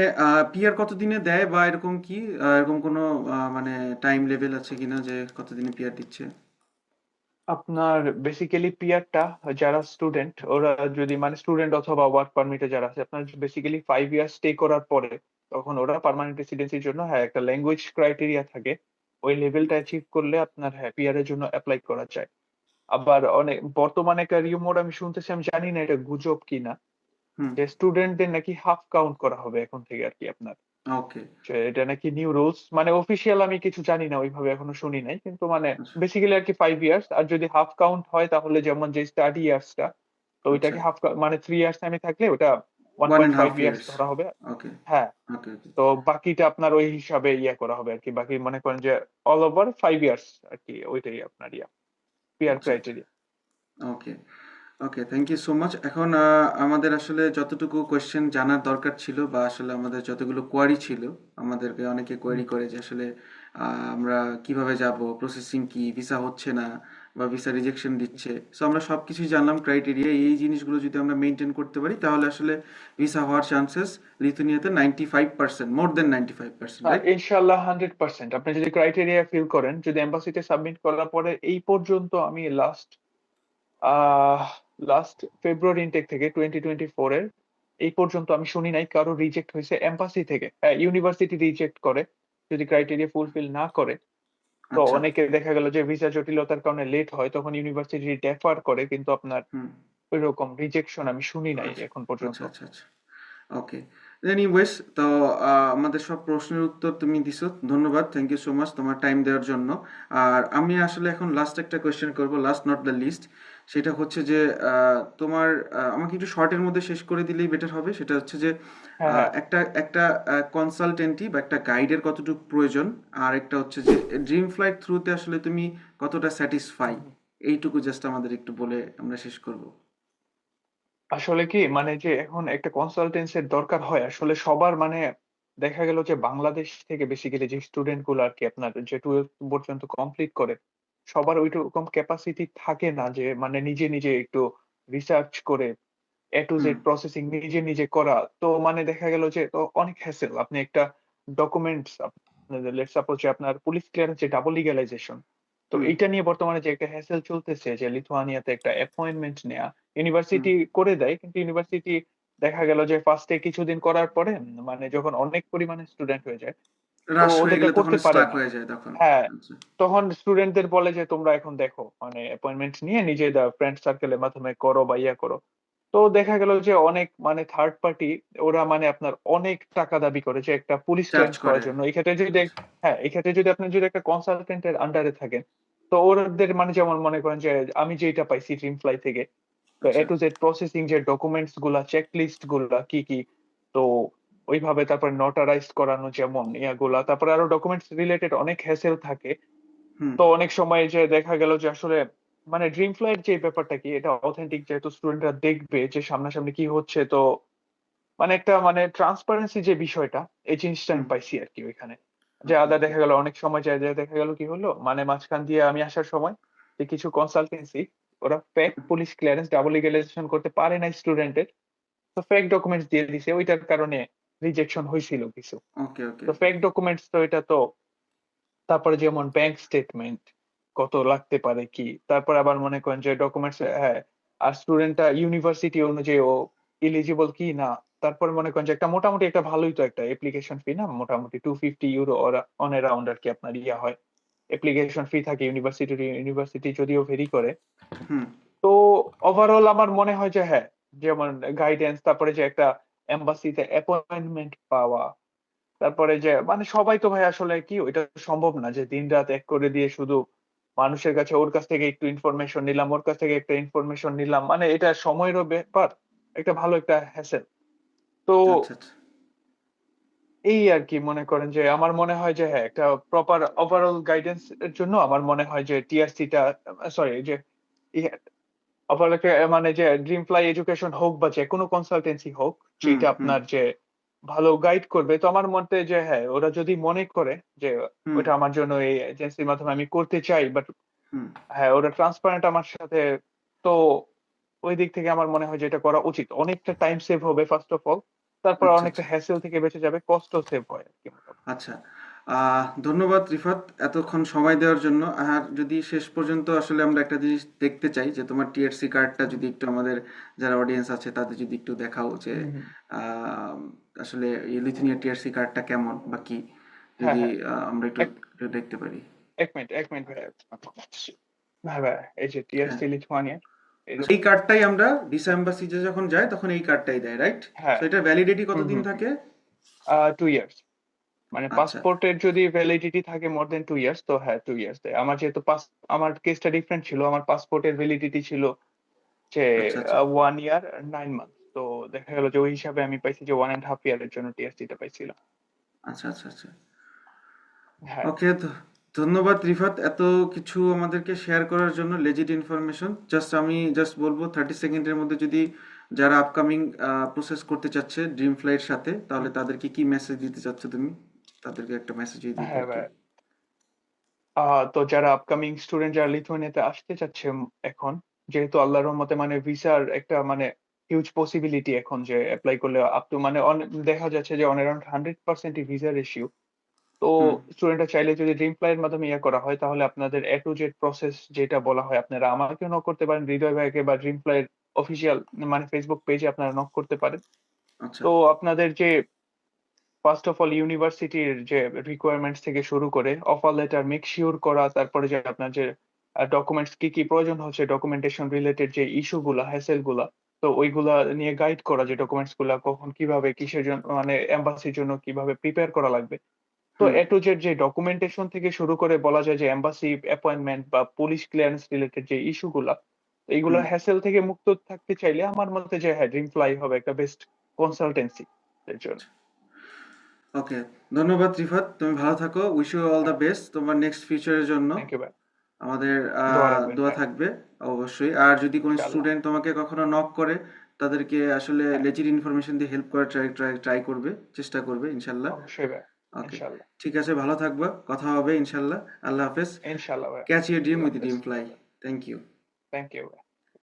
পিআর কতদিনে দেয় বা এরকম কি এরকম কোনো মানে টাইম লেভেল আছে কিনা যে কতদিনে পিআর দিচ্ছে?
আপনার বেসিক্যালি পিয়ারটা যারা স্টুডেন্ট ওরা যদি মানে স্টুডেন্ট অথবা ওয়ার্ক পারমিটে যারা আছে আপনার বেসিক্যালি 5 ইয়ার স্টে করার পরে তখন ওরা পার্মানেন্ট রেসিডেন্সির জন্য হ্যাঁ একটা ল্যাঙ্গুয়েজ ক্রাইটেরিয়া থাকে। ওই লেভেলটা অ্যাচিভ করলে আপনার হ্যাঁ পিআর এর জন্য অ্যাপ্লাই করা যায়। আবার অনেক বর্তমানে একটা রিউমার আমি শুনতেছি, আমি জানি না এটা গুজব কিনা,
হুম।
যে স্টুডেন্টদের নাকি হাফ কাউন্ট করা হবে এখন থেকে আর কি আপনার,
ওকে।
যে এটা নাকি নিউ রুলস, মানে অফিসিয়াল আমি কিছু জানি না ওইভাবে এখনো শুনি নাই, কিন্তু মানে
আচ্ছা
বেসিক্যালি আর কি 5 ইয়ার্স, আর যদি হাফ কাউন্ট হয় তাহলে যেমন যে স্টাডি ইয়ার্সটা, তো
আচ্ছা।
ওইটাকে হাফ মানে 3 ইয়ার্স আমি থাকলে ওটা one
one
point
and
five
half
years
years
ধরা হবে।
ওকে।
হ্যাঁ।
ওকে ওকে।
তো বাকিটা আপনার ওই হিসাবে ইয়ে করা হবে আর কি, বাকি মনে করেন যে অল ওভার 5 ইয়ার্স আর কি, ওইটাই আপনার ইয়া পিয়ার
আচ্ছা আচ্ছা।
Criteria.
Okay okay, thank you so much. এখন আমাদের আসলে যতটুকু কোয়েশ্চেন জানার দরকার ছিল বা আসলে আমাদের যতগুলো কোয়ারি ছিল, আমাদেরকে অনেকে কোয়েরি করে যে আসলে আমরা কিভাবে যাব, প্রসেসিং কি, ভিসা হচ্ছে না বা ভিসা রিজেকশন দিচ্ছে। সো আমরা সব কিছুই জানলাম, ক্রাইটেরিয়া এই জিনিসগুলো যদি আমরা মেনটেন করতে পারি তাহলে আসলে ভিসা হওয়ার চান্সেস লিথুনিয়াতে 95%, মোর দেন 95%, রাইট?
ইনশাল্লাহ 100%। আপনি যদি ক্রাইটেরিয়া ফিল করেন, যদি এম্বাসিতে সাবমিট করার পরে এই পর্যন্ত আমি আহ লাস্ট ফেব্রুয়ারি ইনটেক থেকে 2024 এর এই পর্যন্ত আমি শুনি নাই কারো রিজেক্ট হয়েছে এম্বাসি থেকে। হ্যাঁ, ইউনিভার্সিটি রিজেক্ট করে যদি ক্রাইটেরিয়া ফুলফিল না করে। তো
আচ্ছা।
অনেকে দেখা গেল যে ভিসা জটিলতার কারণে লেট হয়, তখন ইউনিভার্সিটি ডেফার করে, কিন্তু আপনার
হুম।
ওই রকম রিজেকশন আমি শুনি নাই
আচ্ছা
এখন
আচ্ছা
পর্যন্ত।
আচ্ছা আচ্ছা। ওকে। এনিওয়েজ, তো আমাদের সব প্রশ্নের উত্তর তুমি দিছো, ধন্যবাদ, থ্যাংক ইউ সো মাচ তোমার টাইম দেওয়ার জন্য। আর আমি আসলে এখন লাস্ট একটা কোয়েশ্চেন করব, লাস্ট নট দ্য লিস্ট। সেটা হচ্ছে যে তোমার আমাকে একটু শর্টের মধ্যে শেষ করে দিলেই বেটার হবে। সেটা হচ্ছে যে
হ্যাঁ, হ্যাঁ।
একটা একটা কনসালটেন্টি বা একটা গাইডের কতটুকু প্রয়োজন, আর একটা হচ্ছে যে ড্রিম ফ্লাইট থ্রুতে আসলে তুমি কতটা স্যাটিসফাই,
হুম।
এইটুকু জাস্ট আমাদের একটু বলে আমরা শেষ করব।
আসলে কি মানে যে এখন একটা কনসালটেন্সির দরকার হয় আসলে সবার, মানে দেখা গেল যে বাংলাদেশ থেকে বেসিক্যালি যে স্টুডেন্ট গুলো আর কি আপনার যে 12 পর্যন্ত কমপ্লিট করে সবার ওইরকম ক্যাপাসিটি থাকে না যে মানে নিজে নিজে একটু রিসার্চ করে এ টু
হুম
জেড প্রসেসিং নিজে নিজে করা। তো মানে দেখা গেল যে তো অনেক হ্যাসেল, আপনি একটা ডকুমেন্টস লেটস সাপোজ যে আপনার পুলিশ ক্লিয়ারেন্স যে ডাবল লিগ্যালাইজেশন, তো
হুম
এইটা নিয়ে বর্তমানে যে একটা হ্যাসেল চলতেছে যে লিথুয়ানিয়াতে একটা অ্যাপয়েন্টমেন্ট নেওয়া,
হুম।
ইউনিভার্সিটি করে দেয় কিন্তু ইউনিভার্সিটি দেখা গেল যে ফার্স্টে কিছুদিন করার পরে মানে যখন অনেক পরিমাণে স্টুডেন্ট হয়ে যায় তো
রাশ হয়ে
ওদেরটা
গেলে তখন
করতে পারে
স্টাক
না।
হয়ে যায় তখন।
হ্যাঁ,
আচ্ছা।
তখন স্টুডেন্টদের বলে যে তোমরা এখন দেখো মানে অ্যাপয়েন্টমেন্ট নিয়ে নিজেদের ফ্রেন্ড সার্কেলের মাধ্যমে করো বা ইয়া করো। তো দেখা গেল যে অনেক মানে থার্ড পার্টি ওরা মানে আপনার অনেক টাকা দাবি করে যে একটা পুলিশ
চার্জ
ক্লিয়ারেন্স
করে।
করার জন্য। এই ক্ষেত্রে যদি
আচ্ছা।
হ্যাঁ, এই ক্ষেত্রে যদি আপনি যদি একটা কনসালটেন্টের আন্ডারে থাকেন তো ওদের মানে যেমন মনে করেন যে আমি যেটা পাইছি ড্রিম ফ্লাই থেকে, তো এ
আচ্ছা।
টু জেড প্রসেসিং যে ডকুমেন্টস গুলা চেক লিস্ট গুলা কি কি, তো ওইভাবে তারপরে নোটারাইজ করানো যেমন ইয়াগুলা, তারপরে আরো ডকুমেন্টস রিলেটেড অনেক হ্যাসেল থাকে।
হুম
তো অনেক সময় যে দেখা গেল যে আসলে মানে ড্রিম ফ্লাইট যে ব্যাপারটা কি এটা অথেন্টিক, যেহেতু স্টুডেন্টরা দেখবে যে সামনাসামনি কি হচ্ছে, তো মানে একটা মানে ট্রান্সপারেন্সি যে বিষয়টা এই জিনিসটা
হুম।
আমি পাইছি আর কি ওইখানে। যে
ওকে
আদা
ওকে।
দেখা গেল অনেক সময় যায় যে দেখা গেল কি হলো মানে মাঝখান দিয়ে আমি আসার সময় যে কিছু কনসালটেন্সি ওরা fake police clearance double legalisation করতে পারে না স্টুডেন্টের, তো ফেক ডকুমেন্টস দিয়ে দিছে, ওইটার কারণে রিজেকশন হয়েছিল কিছু।
ওকে ওকে
তো
ওকে।
ফেক ডকুমেন্টস তো এটা তো, তারপরে যেমন ব্যাংক স্টেটমেন্ট কত লাগতে পারে কি, তারপর আবার মনে করেন যে ডকুমেন্টস, হ্যাঁ, আর স্টুডেন্টটা ইউনিভার্সিটি অনুযায়ী ও এলিজিবল কি না। তারপরে মনে করেন যে একটা মোটামুটি একটা ভালোই তো একটা অ্যাপ্লিকেশন ফি না, মোটামুটি 250 ইউরো অন অ্যারাউন্ড আর কি আপনার ইয়া হয়, অ্যাপ্লিকেশন ফি থাকে ইউনিভার্সিটি ইউনিভার্সিটি যদিও ভেরি করে।
হুম
তো ওভারঅল আমার মনে হয় যে হ্যাঁ, যেমন গাইডেন্স, তারপরে যে একটা এম্বাসিতে অ্যাপয়েন্টমেন্ট পাওয়া, তারপরে যে মানে সবাই তো ভাই আসলে কি ওইটা সম্ভব না যে দিনরাত এক করে দিয়ে শুধু মানুষের কাছে ওর কাছ থেকে একটু ইনফরমেশন নিলাম ওর কাছ থেকে একটা ইনফরমেশন নিলাম, মানে এটা সময়েরও ব্যাপার, একটা ভালো একটা হ্যাসেল। তো
আচ্ছা আচ্ছা।
এই আর কি মনে করেন যে আমার মনে হয় যে হ্যাঁ একটা প্রপার ওভারঅল গাইডেন্স এর জন্য আমার মনে হয় যে টিআরসি টা, সরি যে ওভারঅল মানে যে ড্রিম ফ্লাই এডুকেশন হোক বা যে কোনো কনসালটেন্সি হোক,
হুম
যেটা
হুম
আপনার যে ভালো গাইড করবে, তো আমার মতে যে হ্যাঁ ওরা যদি মনে করে যে
হুম
ওটা আমার জন্য এই এজেন্সির মাধ্যমে আমি করতে চাই, বাট
হুম।
হ্যাঁ, ওরা ট্রান্সপারেন্ট আমার সাথে। তো ওই দিক থেকে আমার মনে হয় যে এটা করা উচিত। অনেকটা টাইম সেভ হবে ফার্স্ট অফ অল। তারপর
আচ্ছা,
অনেকটা
আচ্ছা।
হ্যাসেল থেকে বেঁচে যাবে, কষ্টও সেভ হয় আরকি মোটামুটি।
আচ্ছা। ধন্যবাদ রিফাত এতক্ষণ সময় দেওয়ার জন্য। আর যদি শেষ পর্যন্ত আসলে আমরা একটা জিনিস দেখতে চাই যে তোমার টিএসসি কার্ডটা
হুম,
যদি একটু আমাদের যারা অডিয়েন্স আছে তাদের যদি একটু দেখাও যে
হুম, হুম।
আহ, আসলে এই লিথুনিয়া টিএসসি কার্ডটা কেমন বা কি
হ্যাঁ,
যদি
হ্যাঁ।
আমরা একটু
এক
একটু দেখতে পারি।
১ মিনিট, ১ মিনিট ভাইয়া। হ্যাঁ, ভাইয়া এই যে
হ্যাঁ,
টিএসসি লিথুয়ানিয়া
এই কার্ডটাই আমরা ভিসা এম্বাসিতে যখন যাই তখন এই কার্ডটাই দেয়, রাইট?
হ্যাঁ।
তো এটা ভ্যালিডিটি
হুম,
কতদিন
হুম, হুম।
থাকে?
2 ইয়ার্স। মানে
আচ্ছা,
পাসপোর্টের যদি ভ্যালিডিটি থাকে মোর দ্যান 2 ইয়ার্স তো হ্যাঁ 2 ইয়ার্স দেয়। আমার যেহেতু আমার কেসটা ডিফারেন্ট ছিল। আমার পাসপোর্টের ভ্যালিডিটি ছিল যে
আচ্ছা, আচ্ছা,
1 ইয়ার 9 মান্থ। তো দেখা গেল যে ওই হিসাবে আমি পাইছি যে 1 1/2 ইয়ারের জন্য টিএসসি টা পাইছিলাম।
আচ্ছা, আচ্ছা, আচ্ছা।
হ্যাঁ,
ওকে, ধন্যবাদ রিফাত এত কিছু আমাদেরকে শেয়ার করার জন্য লেজিট ইনফরমেশন। আমি জাস্ট বলবো 30 সেকেন্ডের মধ্যে যদি যারা আপকামিং প্রসেস করতে চাচ্ছে ড্রিম ফ্লাইয়ের সাথে তাহলে তাদেরকে কি মেসেজ দিতে চাচ্ছ তুমি? তাদেরকে একটা মেসেজ দিতে
হ্যাঁ
আর কি।
ভাই। তো যারা আপকামিং স্টুডেন্ট যারা লিথুয়ানিয়াতে আসতে চাচ্ছে এখন, যেহেতু আল্লাহর রহমতে মানে ভিসার একটা মানে হিউজ পসিবিলিটি এখন যে এপ্লাই করলে আপ টু মানে দেখা যাচ্ছে যে on around 100% E visa ratio. তো
হুম,
স্টুডেন্টরা চাইলে যদি ড্রিম ফ্লাই এর মাধ্যমে করা হয় তাহলে আপনাদের এ টু জেড প্রসেস যেটা বলা হয় আপনারা আমাকেও নক করতে পারেন, হৃদয় ভাইকে বা ড্রিম ফ্লাই এর অফিসিয়াল মানে ফেসবুক পেজে আপনারা নক করতে পারেন।
আচ্ছা,
তো আপনাদের যে ফার্স্ট অফ অল ইউনিভার্সিটির যে রিকোয়ারমেন্টস থেকে শুরু করে অফার লেটার মেক শিওর করা, তারপরে যে আপনার যে ডকুমেন্টস কি কি প্রয়োজন হচ্ছে, ডকুমেন্টেশন রিলেটেড যে ইস্যু গুলা হ্যাসেল গুলা, তো ওইগুলা নিয়ে গাইড করা যে ডকুমেন্টস গুলা কখন কিভাবে কিসের জন্য মানে এম্বাসির জন্য কিভাবে প্রিপেয়ার করা লাগবে। তো
হুম,
এ টু জেড যে ডকুমেন্টেশন থেকে শুরু করে বলা যায় যে এম্বাসি অ্যাপয়েন্টমেন্ট বা পুলিশ ক্লিয়ারেন্স রিলেটেড যে ইস্যু গুলা, এইগুলা
হুম।
হ্যাসেল থেকে মুক্ত থাকতে চাইলে আমার মতে যে হ্যাঁ ড্রিম ফ্লাই হবে একটা বেস্ট কনসালটেন্সি এর জন্য।
ওকে, ধন্যবাদ রিফাত, তুমি ভালো থাকো। উইশ ইউ অল দ্য
হ্যাঁ,
বেস্ট তোমার নেক্সট ফিউচারের জন্য।
থ্যাংক ইউ ভাই।
আমাদের
দোয়া রাখবেন
দোয়া
ভাই।
থাকবে অবশ্যই। আর যদি কোনো
ইনশাআল্লাহ।
স্টুডেন্ট তোমাকে কখনো নক করে তাদেরকে আসলে
হ্যাঁ,
লেজিট ইনফরমেশন দিয়ে হেল্প করার ট্রাই করবে, চেষ্টা করবে ইনশাল্লাহ।
অবশ্যই ভাই।
ওকে,
ইনশাআল্লাহ।
ঠিক আছে, ভালো থাকবা, কথা হবে ইনশাল্লাহ। আল্লাহ হাফেজ।
ইনশাআল্লাহ ভাই।
ক্যাচ ইউর ড্রিম
আল্লাহ
উইথ
হাফেজ।
Dream fly. Thank you.
Thank you ভাই।